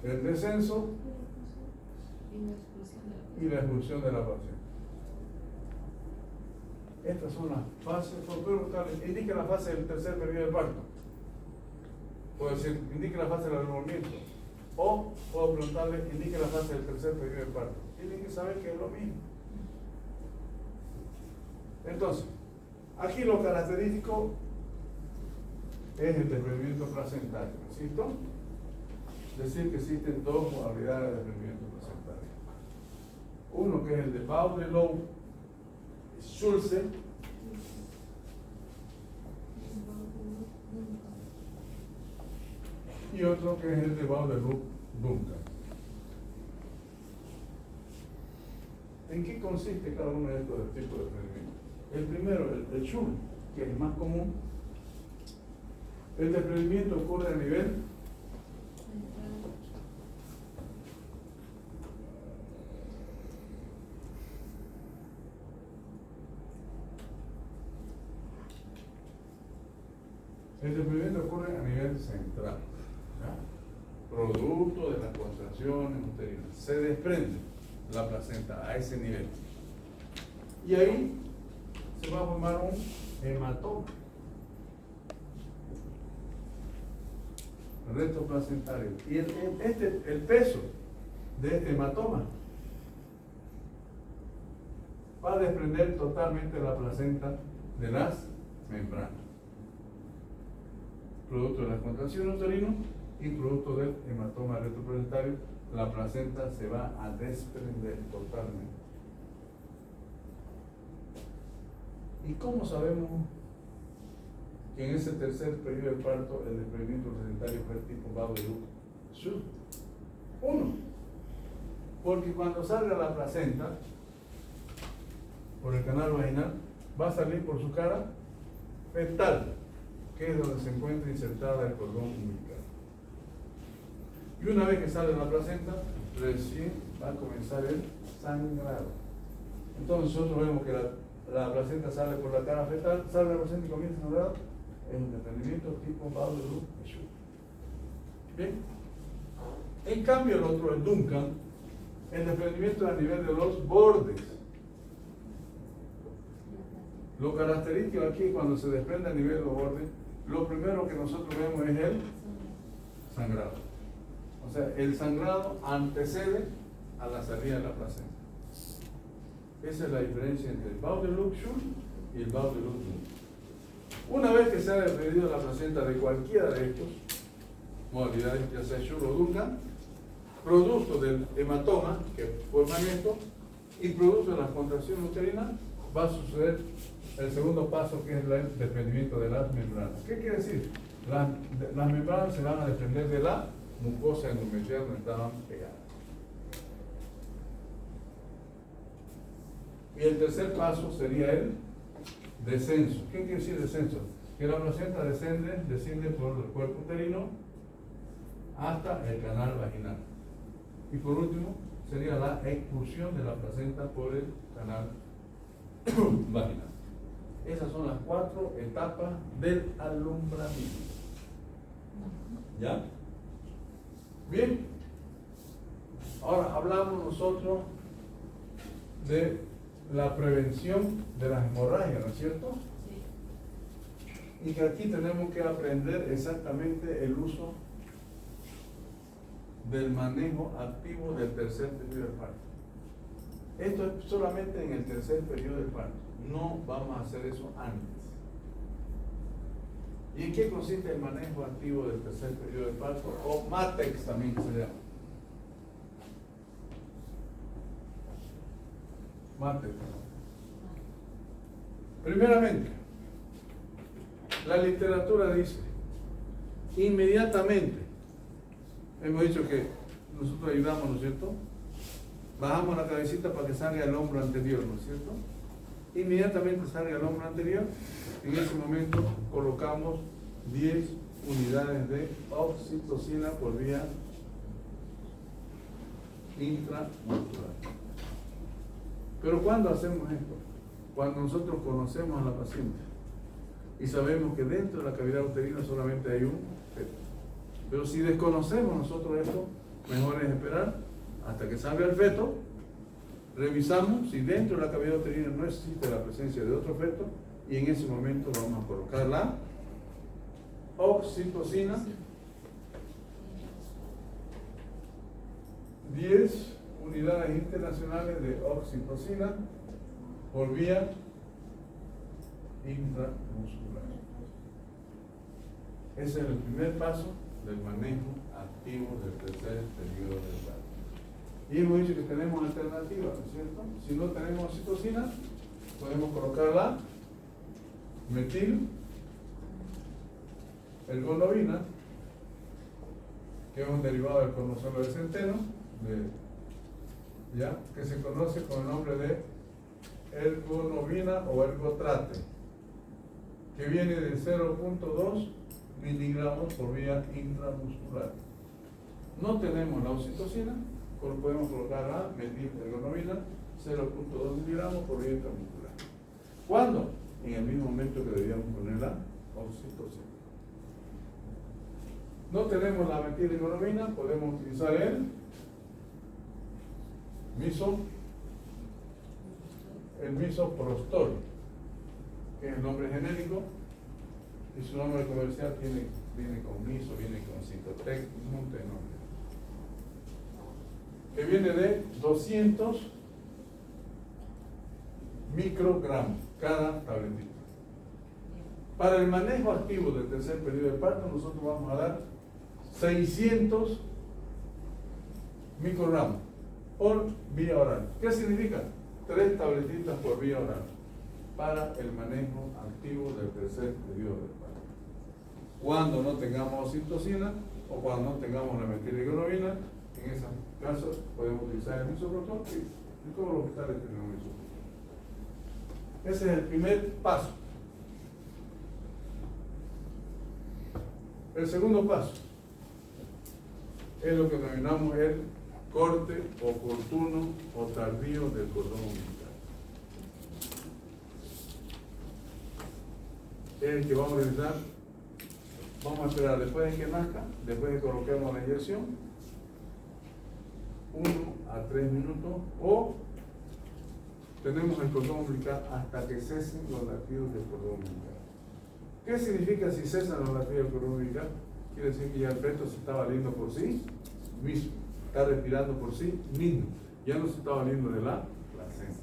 el descenso y la expulsión de la placenta. Estas son las fases. Indique la fase del tercer periodo de parto. Puedo decir, indique la fase del movimiento. O puedo preguntarle, indique la fase del tercer periodo de parto. Tienen que saber que es lo mismo. Entonces, aquí lo característico es el desprendimiento placentario, ¿cierto? Decir que existen dos modalidades de desprendimiento placentario. Uno que es el de Baudelow-Schulze, y otro que es el de Baudelow-Duncan. ¿En qué consiste cada uno de estos tipos de desprendimiento? El primero, el Schulze, que es el más común. El desprendimiento ocurre a nivel central, ¿ya? Producto de las contracciones uterinas. Se desprende la placenta a ese nivel. Y ahí se va a formar un hematoma. Resto placentario. Y el peso de este hematoma va a desprender totalmente la placenta de las membranas, producto de la contracción uterina y producto del hematoma retroplacentario. La placenta se va a desprender totalmente. ¿Y cómo sabemos que en ese tercer periodo de parto el desprendimiento placentario fue tipo Baudelow-Schulze? Uno, porque cuando salga la placenta por el canal vaginal, va a salir por su cara fetal, que es donde se encuentra insertada el cordón umbilical. Y una vez que sale la placenta, recién va a comenzar el sangrado. Entonces nosotros vemos que la placenta sale por la cara fetal, sale la placenta y comienza el sangrado. Es un desprendimiento tipo Baudelow-Schulze. Bien. En cambio, el otro, el Duncan, el desprendimiento a nivel de los bordes. Lo característico aquí, cuando se desprende a nivel de los bordes, lo primero que nosotros vemos es el sangrado. O sea, el sangrado antecede a la salida de la placenta. Esa es la diferencia entre el Baudelow-Schulze y el Baudelow-Duncan. Una vez que se ha desprendido la placenta de cualquiera de estos modalidades, ya sea Schulze o Duncan, producto del hematoma que forman esto y producto de las contracciones uterinas, va a suceder el segundo paso, que es el desprendimiento de las membranas. ¿Qué quiere decir? Las membranas se van a desprender de la mucosa endometrial donde estaban pegadas. Y el tercer paso sería el descenso. ¿Qué quiere decir descenso? Que la placenta desciende por el cuerpo uterino hasta el canal vaginal. Y por último, sería la expulsión de la placenta por el canal vaginal. Esas son las 4 etapas del alumbramiento. ¿Ya? Bien. Ahora hablamos nosotros de la prevención de las hemorragias, ¿no es cierto? Sí. Y que aquí tenemos que aprender exactamente el uso del manejo activo del tercer periodo del parto. Esto es solamente en el tercer periodo del parto. No vamos a hacer eso antes. ¿Y en qué consiste el manejo activo del tercer periodo del parto? O MATEX también se llama. MATEX. Primeramente, la literatura dice, inmediatamente, hemos dicho que nosotros ayudamos, ¿no es cierto?, bajamos la cabecita para que salga el hombro anterior, ¿no es cierto? Inmediatamente salga el hombro anterior, en ese momento colocamos 10 unidades de oxitocina por vía intramuscular. Pero ¿cuándo hacemos esto? Cuando nosotros conocemos a la paciente y sabemos que dentro de la cavidad uterina solamente hay un feto. Pero si desconocemos nosotros esto, mejor es esperar hasta que salga el feto, revisamos si dentro de la cavidad uterina no existe la presencia de otro feto y en ese momento vamos a colocar la oxitocina, 10 unidades internacionales de oxitocina por vía intramuscular. Ese es el primer paso del manejo activo del tercer periodo del parto. Y hemos dicho que tenemos alternativas, ¿no es cierto? Si no tenemos oxitocina, podemos colocar la metil ergonovina, que es un derivado del cromosomo de centeno, que se conoce con el nombre de ergonovina o ergotrate, que viene de 0.2 miligramos por vía intramuscular. No tenemos la oxitocina, podemos colocar la metilergonovina, 0.2 miligramos por vía intramuscular. ¿Cuándo? En el mismo momento que debíamos poner la oxitocina. No tenemos la metilergonovina, podemos utilizar el misoprostol, que es el nombre genérico, y su nombre comercial viene con miso, viene con citotec, un montón de nombres, que viene de 200 microgramos cada tabletita. Para el manejo activo del tercer periodo de parto, nosotros vamos a dar 600 microgramos por vía oral. ¿Qué significa? 3 tabletitas por vía oral para el manejo activo del tercer periodo de parto. Cuando no tengamos oxitocina o cuando no tengamos la metilergonovina, en esos casos podemos utilizar el misoprostol y todos los hospitales tenemos misoprostol. Ese es el primer paso. El segundo paso es lo que denominamos el corte oportuno o tardío del cordón umbilical. Es el que vamos a realizar. Vamos a esperar después de que nazca, después de que coloquemos la inyección, 1 a 3 minutos, o tenemos el cordón umbilical hasta que cesen los latidos del cordón umbilical. ¿Qué significa si cesan los latidos del cordón umbilical? Quiere decir que ya el feto se está valiendo por sí mismo, está respirando por sí mismo, ya no se está valiendo de la placenta.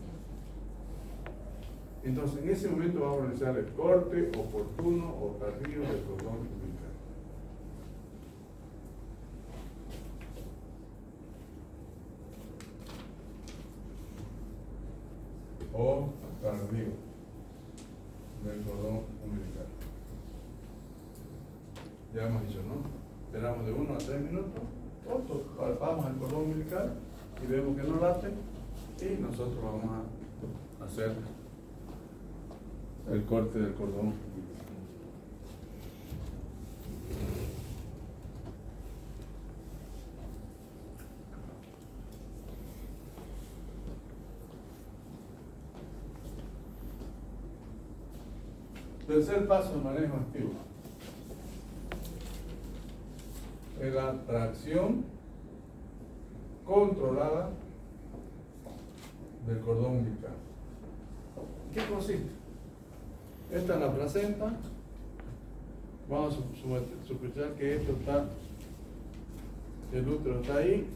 Entonces, en ese momento vamos a realizar el corte oportuno o tardío del cordón umbilical. O tardío del cordón umbilical. Ya hemos dicho, ¿no? Esperamos de 1 a 3 minutos, palpamos el cordón umbilical y vemos que no late y nosotros vamos a hacer el corte del cordón umbilical. Tercer paso de manejo activo es la tracción controlada del cordón umbilical. ¿Qué consiste? Esta es la placenta. Vamos a sospechar que esto está, el útero está ahí.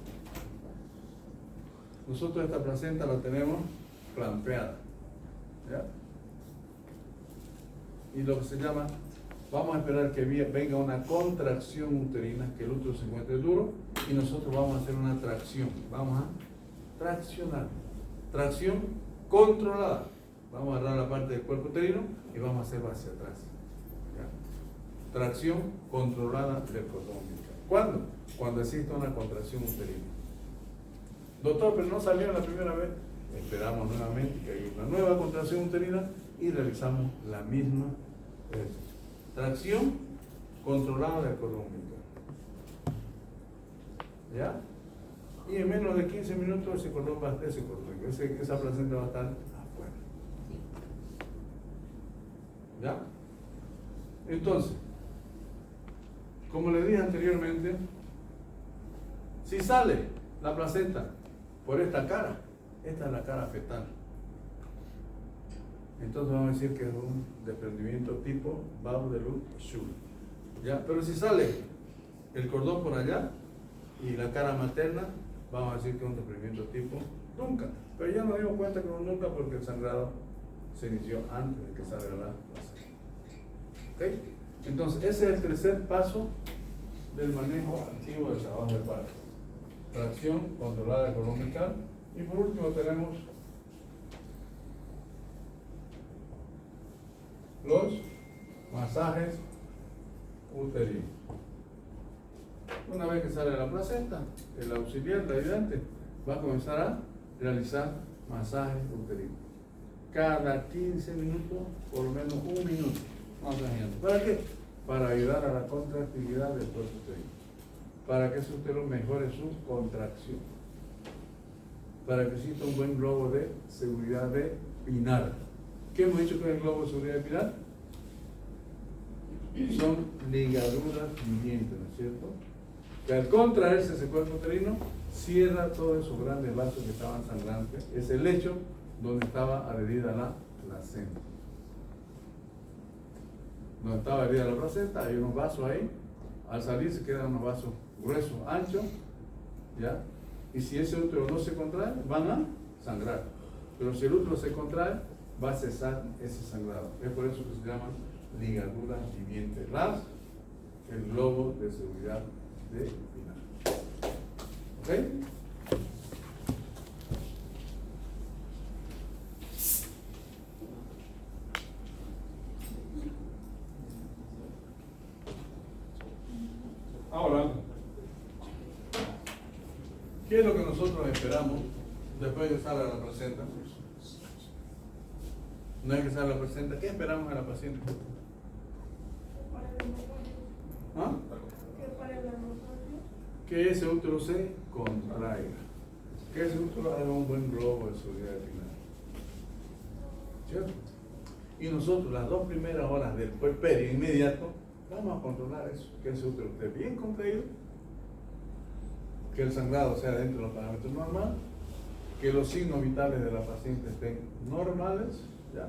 Nosotros esta placenta la tenemos clampeada, ¿ya? Y lo que se llama, vamos a esperar que venga una contracción uterina, que el útero se encuentre duro, y nosotros vamos a hacer una tracción. Vamos a traccionar. Tracción controlada. Vamos a agarrar la parte del cuerpo uterino y vamos a hacerlo hacia atrás. ¿Ya? Tracción controlada del cordón umbilical. ¿Cuándo? Cuando exista una contracción uterina. Doctor, pero no salió la primera vez. Esperamos nuevamente que haya una nueva contracción uterina y realizamos la misma tracción controlada del cordón umbilical. ¿Ya? Y en menos de 15 minutos esa placenta va a estar afuera. ¿Ya? Entonces, como le dije anteriormente, si sale la placenta por esta cara, esta es la cara fetal, entonces vamos a decir que es un desprendimiento tipo Baudelot-Schulz. ¿Ya? Pero si sale el cordón por allá y la cara materna, vamos a decir que es un desprendimiento tipo Duncan. Pero ya nos dimos cuenta que no es Duncan porque el sangrado se inició antes de que salga la placenta. ¿Ok? Entonces, ese es el tercer paso del manejo activo del trabajo de parto. Tracción controlada del cordón umbilical. Y por último tenemos los masajes uterinos. Una vez que sale la placenta, el auxiliar, el ayudante, va a comenzar a realizar masajes uterinos. Cada 15 minutos, por lo menos un minuto. Masajeando. ¿Para qué? Para ayudar a la contractilidad del cuerpo uterino. Para que ese útero mejore su contracción. Para que exista un buen globo de seguridad de Pinar. ¿Qué hemos dicho que es el globo de seguridad de Pinar? Son ligaduras vivientes, ¿no es cierto? Que al contraerse ese cuerpo uterino, cierra todos esos grandes vasos que estaban sangrantes. Es el lecho donde estaba adherida la placenta. Donde estaba adherida la placenta, hay unos vasos ahí. Al salir se quedan unos vasos gruesos, anchos, ¿ya? Y si ese útero no se contrae, van a sangrar. Pero si el útero se contrae, va a cesar ese sangrado. Es por eso que se llaman ligaduras vivientes. El globo de seguridad de Pinar. ¿Ok? Ahora, ¿qué es lo que nosotros esperamos después de que salga la placenta? No es que salga la placenta, ¿qué esperamos a la paciente? ¿Ah? Que ese útero se contraiga, que ese útero haga un buen globo de seguridad final. ¿Cierto? Y nosotros las 2 primeras horas del puerperio inmediato vamos a controlar eso, que ese útero esté bien contraído, que el sangrado sea dentro de los parámetros normales, que los signos vitales de la paciente estén normales, ¿ya?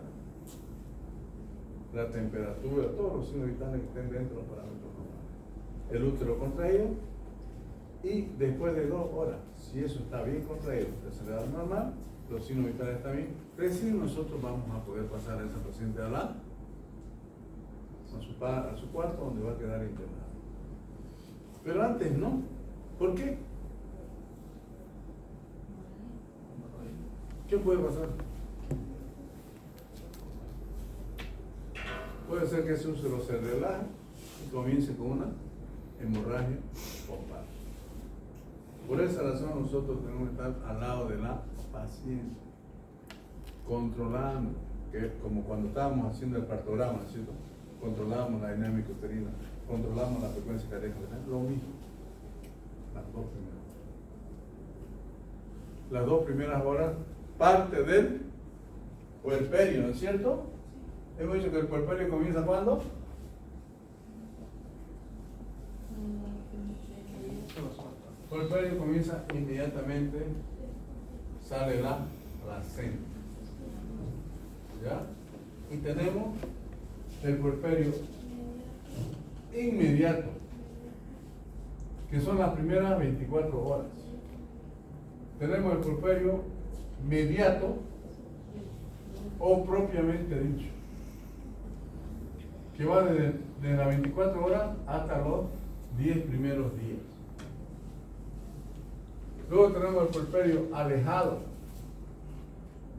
La temperatura, todos los signos vitales que estén dentro de los parámetros normales. El útero contraído, y después de 2 horas, si eso está bien contraído, el sangrado normal, los signos vitales están bien, recién nosotros vamos a poder pasar a esa paciente a su cuarto, donde va a quedar internada. Pero antes no. ¿Por qué? ¿Qué puede pasar? Puede ser que ese útero se relaje y comience con una hemorragia pompal. Por esa razón nosotros tenemos que estar al lado de la paciente, controlando, que es como cuando estábamos haciendo el partograma, ¿cierto? Controlamos la dinámica uterina, controlamos la frecuencia cardíaca, lo mismo. Las 2 primeras horas parte del puerperio, ¿no es cierto? Hemos dicho que el puerperio comienza ¿cuándo? El puerperio comienza inmediatamente, sale la placenta. ¿Ya? Y tenemos el puerperio inmediato, que son las primeras 24 horas. Tenemos el puerperio mediato o propiamente dicho, que va desde las 24 horas hasta los 10 primeros días. Luego tenemos el puerperio alejado,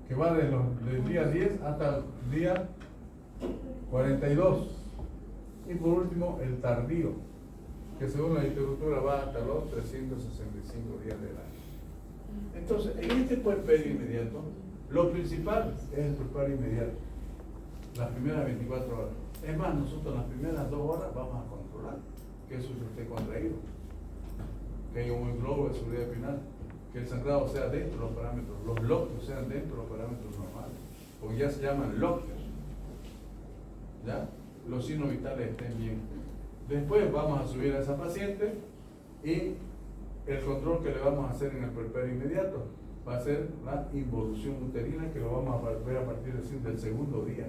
que va del día 10 hasta el día 42. Y por último, el tardío, que según la literatura va hasta los 365 días del año. Entonces, en este puerperio inmediato, lo principal es el puerperio inmediato, las primeras 24 horas. Es más, nosotros las primeras 2 horas vamos a controlar que eso esté contraído, que haya un buen globo de seguridad final, que el sangrado sea dentro de los parámetros, los lócteos sean dentro de los parámetros normales, porque ya se llaman lócteos, ¿ya? Los signos vitales estén bien. Después vamos a subir a esa paciente y el control que le vamos a hacer en el puerperio inmediato va a ser la involución uterina, que lo vamos a ver a partir del segundo día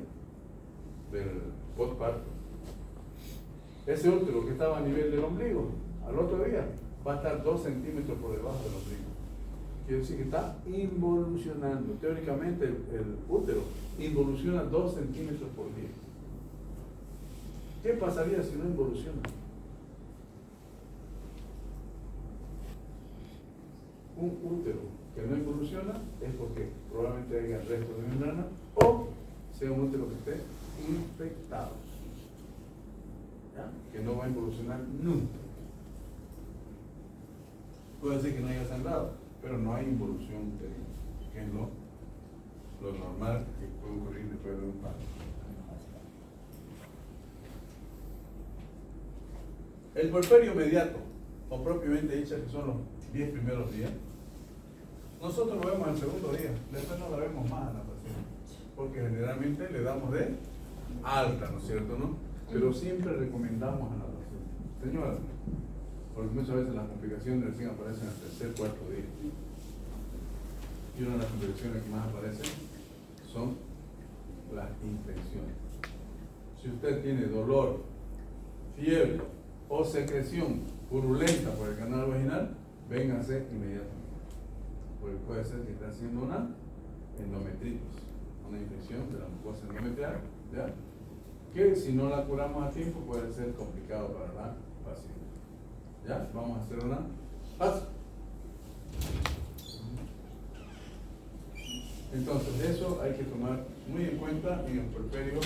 del postparto. Ese útero que estaba a nivel del ombligo, al otro día va a estar 2 centímetros por debajo del ombligo. Quiere decir que está involucionando. Teóricamente el útero involuciona 2 centímetros por día. ¿Qué pasaría si no involuciona? Un útero que no involuciona es porque probablemente haya restos de membrana o sea un útero que esté infectado, ¿ya? Que no va a involucionar nunca. Puede ser que no haya sangrado, pero no hay involución uterina, que es lo normal que puede ocurrir después de un parto. El puerperio inmediato, o propiamente dicho que son los 10 primeros días, nosotros lo vemos el segundo día, después no la vemos más a la paciente, porque generalmente le damos de alta, ¿no es cierto? ¿No? Pero siempre recomendamos a la paciente, señora, porque muchas veces las complicaciones recién aparecen al tercer, cuarto día. Y una de las complicaciones que más aparecen son las infecciones. Si usted tiene dolor, fiebre o secreción purulenta por el canal vaginal, véngase inmediatamente. Porque puede ser que esté haciendo una endometritis, una infección de la mucosa endometrial, ¿ya? Que si no la curamos a tiempo puede ser complicado para la paciente. ¿Ya? Vamos a hacer una paso. Entonces, eso hay que tomar muy en cuenta en el puerperio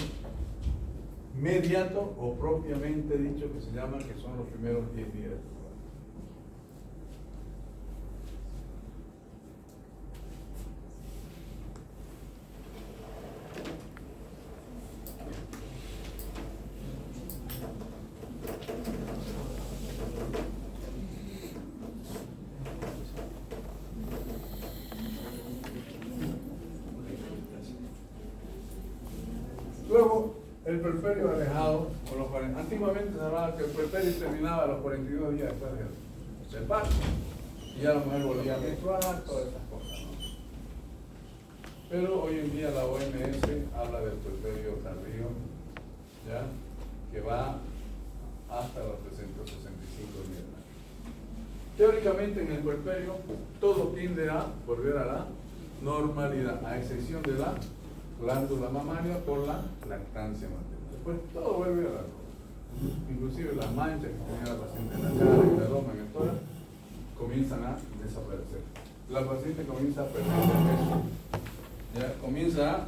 inmediato o propiamente dicho, que se llama, que son los primeros 10 días. Luego, el puerperio alejado, o los 40, antiguamente se hablaba que el puerperio terminaba a los 42 días después del parto, y ya la mujer volvía a menstruar, todas esas cosas, ¿no? Pero hoy en día la OMS habla del puerperio tardío, ¿ya? Que va hasta los 365 días. Teóricamente en el puerperio todo tiende a volver a la normalidad, a excepción de la glándula mamaria por la lactancia materna. Después todo vuelve a la normalidad. Inclusive las manchas que tenía la paciente en la cara, en el abdomen, en todas, comienzan a desaparecer. La paciente comienza a perder peso. Ya comienza a,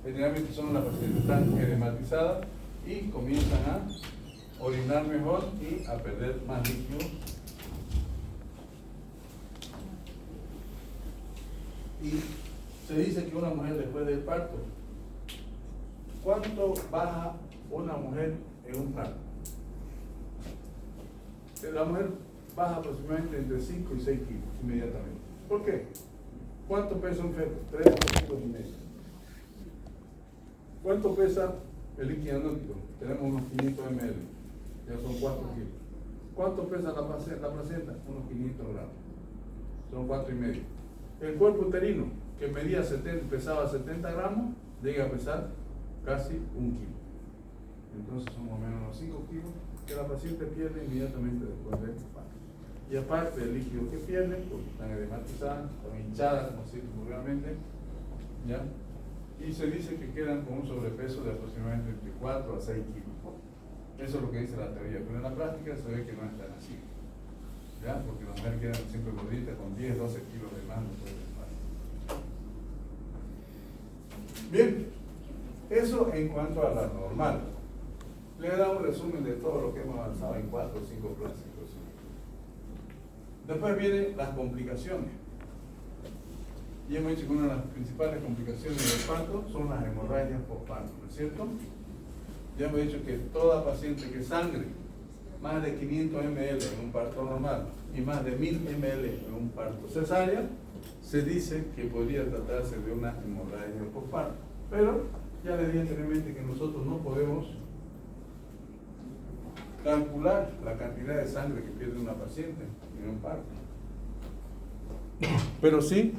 generalmente son las pacientes tan edematizadas y comienzan a orinar mejor y a perder más líquido. Y se dice que una mujer después del parto, ¿cuánto baja una mujer en un parto? La mujer baja aproximadamente entre 5 y 6 kilos inmediatamente. ¿Por qué? ¿Cuánto pesa un feto? 3 kilos y medio. ¿Cuánto pesa el líquido amniótico? Tenemos unos 500 ml, ya son 4 kilos. ¿Cuánto pesa la placenta? Unos 500 gramos, son 4 y medio. El cuerpo uterino, que medía pesaba 70 gramos, llega a pesar casi 1 kilo. Entonces son más o menos unos 5 kilos que la paciente pierde inmediatamente después del parto. Y aparte del líquido que pierde, porque están edematizadas, están hinchadas, como se dice vulgarmente, ¿ya? Y se dice que quedan con un sobrepeso de aproximadamente entre 4 a 6 kilos. Eso es lo que dice la teoría, pero en la práctica se ve que no es tan así, ¿ya? Porque las mujeres quedan siempre gorditas con 10, 12 kilos de más después del parto. Bien, eso en cuanto a la normal. Le he dado un resumen de todo lo que hemos avanzado en 4 o 5 clásicos. Después vienen las complicaciones. Y hemos dicho que una de las principales complicaciones del parto son las hemorragias postparto, ¿no es cierto? Ya hemos dicho que toda paciente que sangre más de 500 ml en un parto normal y más de 1000 ml en un parto cesárea, se dice que podría tratarse de una hemorragia postparto. Pero ya les dije anteriormente que nosotros no podemos calcular la cantidad de sangre que pierde una paciente en un parto. Pero sí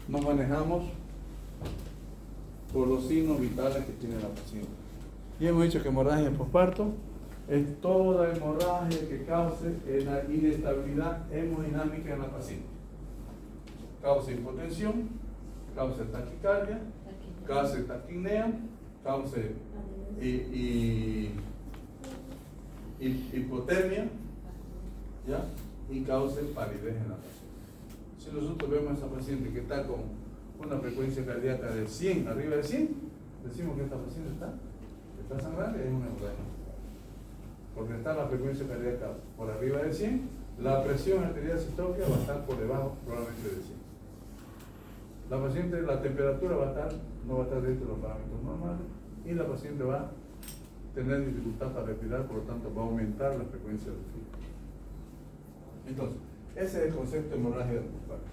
nos manejamos por los signos vitales que tiene la paciente. Y hemos dicho que hemorragia postparto es toda hemorragia que cause la inestabilidad hemodinámica en la paciente. Causa hipotensión, causa taquicardia, causa taquipnea, causa hipotermia, ¿ya? Y causa palidez en la paciente. Si nosotros vemos a esa paciente que está con una frecuencia cardíaca de 100, arriba de 100, decimos que esta paciente está sangrando y es una hemorragia. Porque está la frecuencia cardíaca por arriba de 100, la presión arterial sistólica va a estar por debajo probablemente de 100. La paciente, la temperatura no va a estar dentro de los parámetros normales y la paciente va a tener dificultad para respirar, por lo tanto va a aumentar la frecuencia del flujo. Entonces, ese es el concepto de hemorragia del postparto.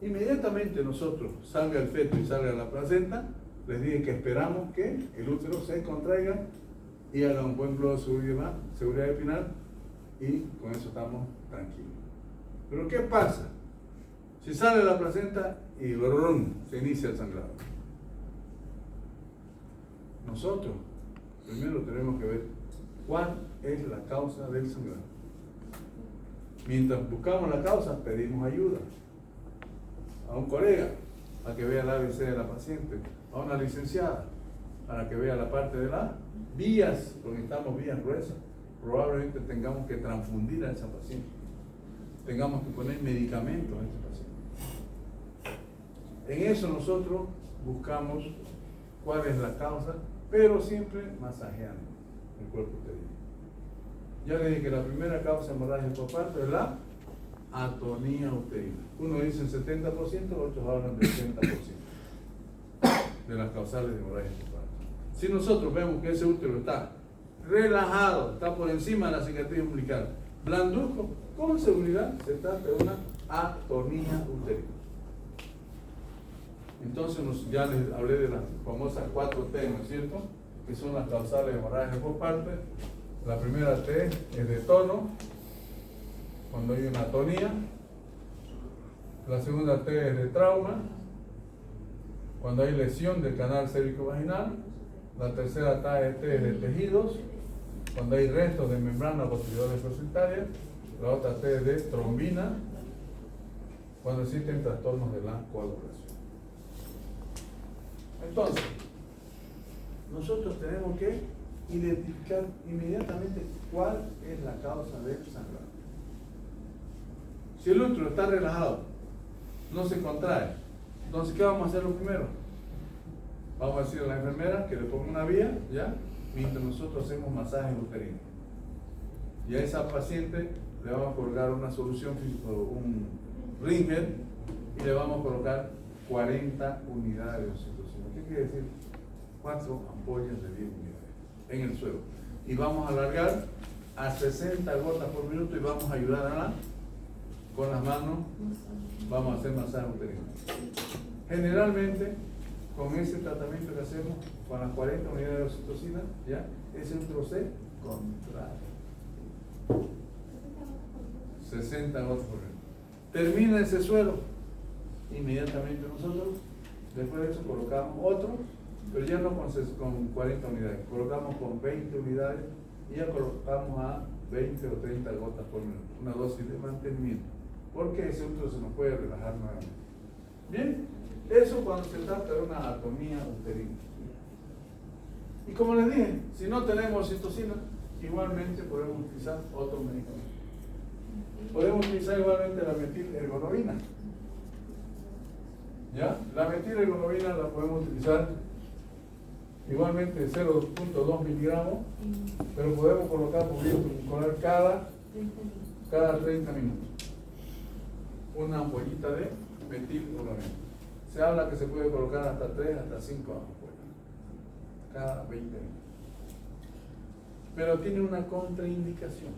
Inmediatamente nosotros salga el feto y salga la placenta, les dije que esperamos que el útero se contraiga y haga un buen globo de seguridad espinal y con eso estamos tranquilos. Pero ¿qué pasa? Si sale la placenta y se inicia el sangrado. Nosotros primero tenemos que ver cuál es la causa del sangrado. Mientras buscamos la causa, pedimos ayuda a un colega a que vea el ABC de la paciente, a una licenciada para que vea la parte de las vías, porque necesitamos vías gruesas. Probablemente tengamos que transfundir a esa paciente, tengamos que poner medicamentos a esa paciente. En eso nosotros buscamos cuál es la causa, pero siempre masajeando el cuerpo uterino. Ya le dije que la primera causa de hemorragia postparto es la atonía uterina. Uno dice el 70%, otros hablan del 80% de las causales de hemorragia postparto. Si nosotros vemos que ese útero está relajado, está por encima de la cicatriz umbilical, blanduzco, con seguridad se trata de una atonía uterina. Entonces ya les hablé de las famosas 4T, ¿no es cierto? Que son las causales de hemorragia postparto. La primera T es de tono, cuando hay una atonía. La segunda T es de trauma, cuando hay lesión del canal cérvico-vaginal. La tercera T es de tejidos, cuando hay restos de membrana posteriores placentarias. La otra T es de trombina, cuando existen trastornos de la coagulación. Entonces, nosotros tenemos que identificar inmediatamente cuál es la causa del sangrado. Si el útero está relajado, no se contrae, entonces ¿qué vamos a hacer lo primero? Vamos a decir a la enfermera que le ponga una vía, ¿ya? Mientras nosotros hacemos masaje uterino. Y a esa paciente le vamos a colocar una solución, un ringer, y le vamos a colocar 40 unidades de oxitocina. ¿Qué quiere decir? 4 ampollas de 10 unidades en el suelo. Y vamos a alargar a 60 gotas por minuto y vamos a ayudar con las manos, vamos a hacer masaje uterino. Generalmente, con ese tratamiento que hacemos, con las 40 unidades de oxitocina, ya, ese útero se contrae. 60 gotas por minuto. Termina ese suelo, inmediatamente nosotros, después de eso colocamos otro, pero ya no con 40 unidades, colocamos con 20 unidades y ya colocamos a 20 o 30 gotas por minuto, una dosis de mantenimiento, porque ese útero se nos puede relajar nuevamente. Bien, eso cuando se trata de una atonía uterina. Y como les dije, si no tenemos oxitocina, igualmente podemos utilizar otros medicamentos. Podemos utilizar igualmente la metil-ergonovina. ¿Ya? La metil-ergonovina la podemos utilizar igualmente 0.2 miligramos, pero podemos colocar cada 30 minutos una ampollita de metilgloramina. Se habla que se puede colocar hasta 3, hasta 5 ampollas cada 20 minutos. Pero tiene una contraindicación.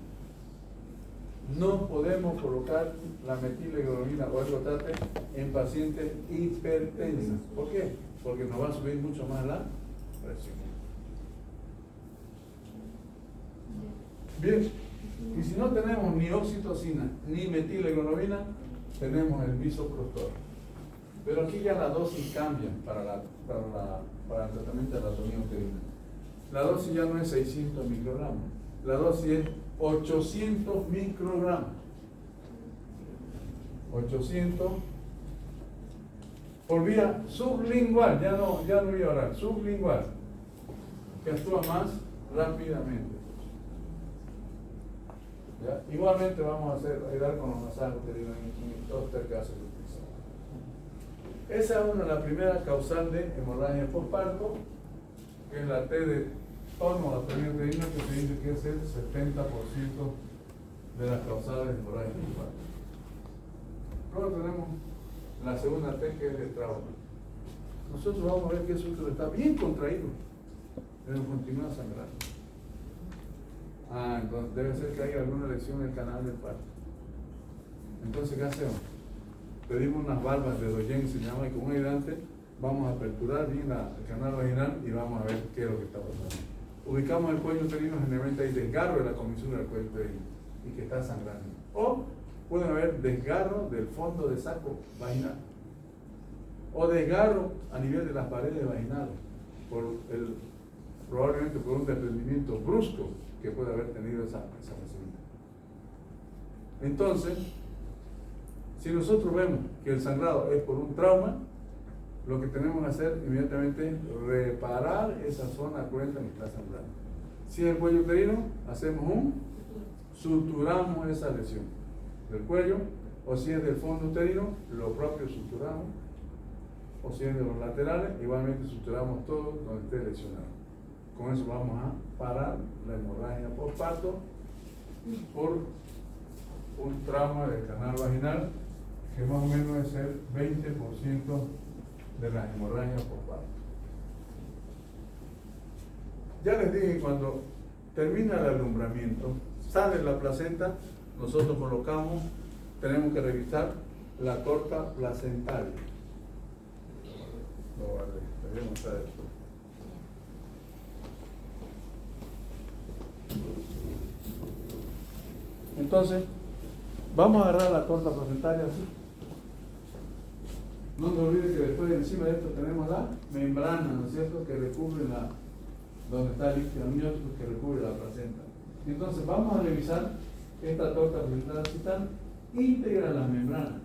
No podemos colocar la metilgloramina o ergotate en pacientes hipertensos. ¿Por qué? Porque nos va a subir mucho más la presión. Bien, y si no tenemos ni oxitocina ni metilgloramina, tenemos el bisoprostol. Pero aquí ya la dosis cambia para el tratamiento de la atonía uterina. La dosis ya no es 600 microgramos, la dosis es 800 microgramos. 800 por vía sublingual, ya no vía oral, sublingual, que actúa más rápidamente. ¿Ya? Igualmente vamos a ayudar con los masajes uterinos en todos los casos. Esa es la primera causal de hemorragia postparto, que es la T de tono, la atonía uterina, que se dice que es el 70% de las causales de hemorragia postparto. Luego tenemos la segunda T, que es el trauma. Nosotros vamos a ver que ese útero está bien contraído, pero continúa sangrando. Entonces debe ser que haya alguna lesión en el canal del parto. Entonces, ¿qué hacemos? Pedimos unas valvas de Doyen, se llama, y con un ayudante vamos a aperturar bien el canal vaginal y vamos a ver qué es lo que está pasando. Ubicamos el cuello uterino, generalmente hay desgarro de la comisura del cuello uterino y que está sangrando. O pueden haber desgarro del fondo de saco vaginal o desgarro a nivel de las paredes vaginales, probablemente por un desprendimiento brusco que puede haber tenido esa paciente. Entonces, si nosotros vemos que el sangrado es por un trauma, lo que tenemos que hacer inmediatamente es reparar esa zona cruenta que está sangrando. Si es el cuello uterino, suturamos esa lesión del cuello, o si es del fondo uterino, lo propio suturamos, o si es de los laterales, igualmente suturamos todo donde esté lesionado. Con eso vamos a parar la hemorragia postparto por un trauma del canal vaginal, que más o menos es el 20% de las hemorragias postparto. Ya les dije, cuando termina el alumbramiento, sale la placenta, nosotros tenemos que revisar la torta placentaria. Voy a mostrar esto. Entonces, vamos a agarrar la torta placentaria así. No se olvide que después encima de esto tenemos la membrana, ¿no es cierto?, que recubre donde está el líquido amniótico que recubre la placenta. Entonces vamos a revisar esta torta placentaria si están íntegras las membranas.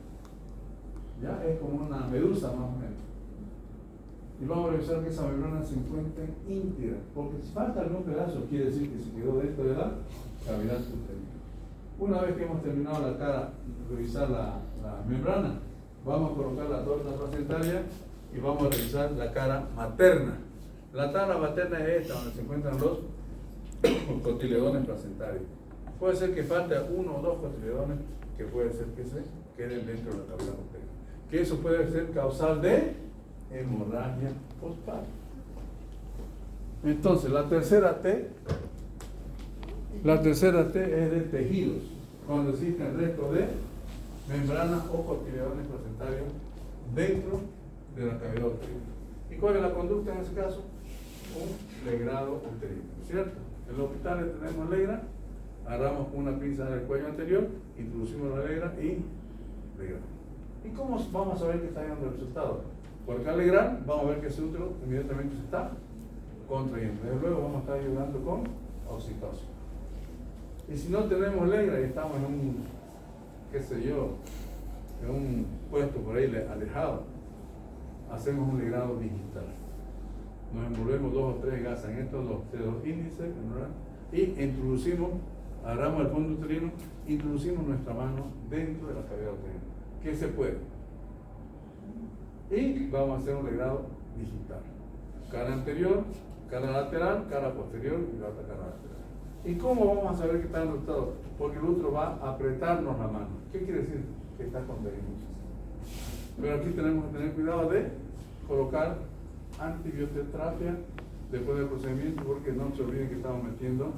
Ya es como una medusa más o menos. Y vamos a revisar que esa membrana se encuentre íntegra, porque si falta algún pedazo quiere decir que se quedó dentro de la cavidad uterina. Una vez que hemos terminado la cara, revisar la membrana, vamos a colocar la torta placentaria y vamos a revisar la cara materna. La cara materna es esta, donde se encuentran los cotiledones placentarios. Puede ser que falte uno o dos cotiledones que puede ser que se queden dentro de la cavidad uterina. Que eso puede ser causal de hemorragia postparto. Entonces, la tercera T es de tejidos, cuando existe el resto de membranas o cotiledones placentarios dentro de la cavidad uterina. ¿Y cuál es la conducta en ese caso? Un legrado uterino, ¿cierto? En los hospitales tenemos legra, agarramos una pinza del cuello anterior, introducimos la legra y legramos. ¿Y cómo vamos a saber que está dando el resultado? Porque al legrar vamos a ver que ese útero inmediatamente se está contrayendo. Desde luego vamos a estar ayudando con oxitocina. Y si no tenemos legra y estamos en un, qué sé yo, en un puesto por ahí alejado, hacemos un legrado digital. Nos envolvemos 2 o 3 gasas en estos dos índices, ¿verdad? Y introducimos, agarramos el fondo uterino, introducimos nuestra mano dentro de la cavidad uterina. ¿Qué se puede? Y vamos a hacer un legrado digital. Cara anterior, cara lateral, cara posterior y la otra cara lateral. ¿Y cómo vamos a saber que está el resultado? Porque el útero va a apretarnos la mano. ¿Qué quiere decir? Que está contrayendo. Pero aquí tenemos que tener cuidado de colocar antibioterapia después del procedimiento, porque no se olviden que estamos metiendo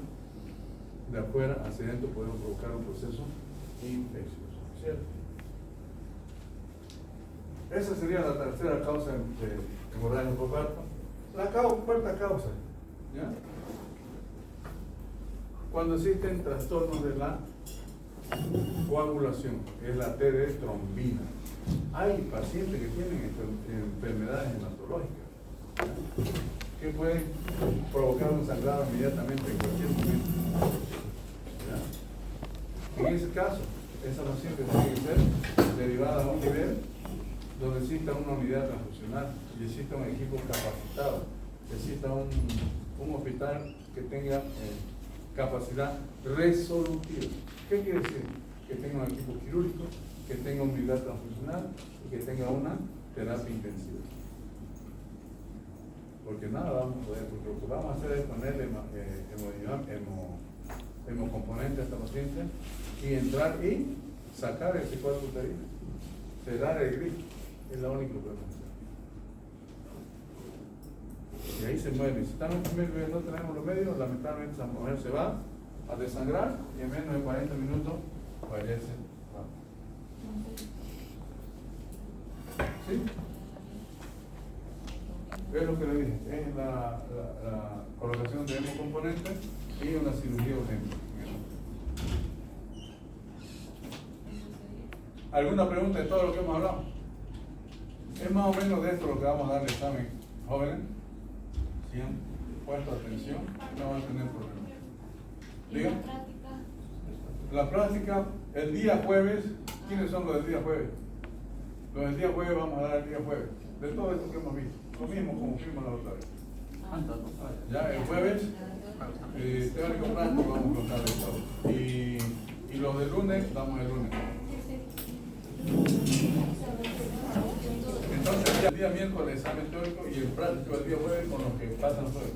de afuera hacia adentro, podemos provocar un proceso infeccioso, ¿cierto? Esa sería la tercera causa de hemorragia por parto. La cuarta causa, ¿ya? Cuando existen trastornos de la coagulación, es la T de trombina. Hay pacientes que tienen enfermedades hematológicas, ¿ya? Que pueden provocar un sangrado inmediatamente en cualquier momento, ¿ya? En ese caso, esa paciente tiene que ser derivada a un nivel donde exista una unidad transfusional y exista un equipo capacitado, exista un hospital que tenga capacidad resolutiva. ¿Qué quiere decir? Que tenga un equipo quirúrgico, que tenga una unidad transfusional y que tenga una terapia intensiva. Porque nada vamos a poder, porque lo que vamos a hacer es ponerle hemocomponente a esta paciente y entrar y sacar ese cuerpo uterino, cerrar el grifo. Es lo único que podemos hacer. Y ahí se mueve. Si estamos en primer nivel, no tenemos los medios, lamentablemente esa mujer se va a desangrar y en menos de 40 minutos fallece. ¿Sí? Es lo que le dije, es la colocación de hemocomponentes y una cirugía urgente. ¿Alguna pregunta de todo lo que hemos hablado? Es más o menos de esto lo que vamos a dar el examen, jóvenes. Si han puesto atención, no van a tener problemas. ¿Diga? La práctica, el día jueves, ¿quiénes son los del día jueves? Los del día jueves vamos a dar el día jueves, de todo esto que hemos visto, lo mismo como fuimos la otra vez. Ya el jueves, teórico práctico vamos a contar de todo. Y los del lunes, damos el lunes. Entonces el día miércoles examen teórico y el práctico el día jueves con los que pasan jueves.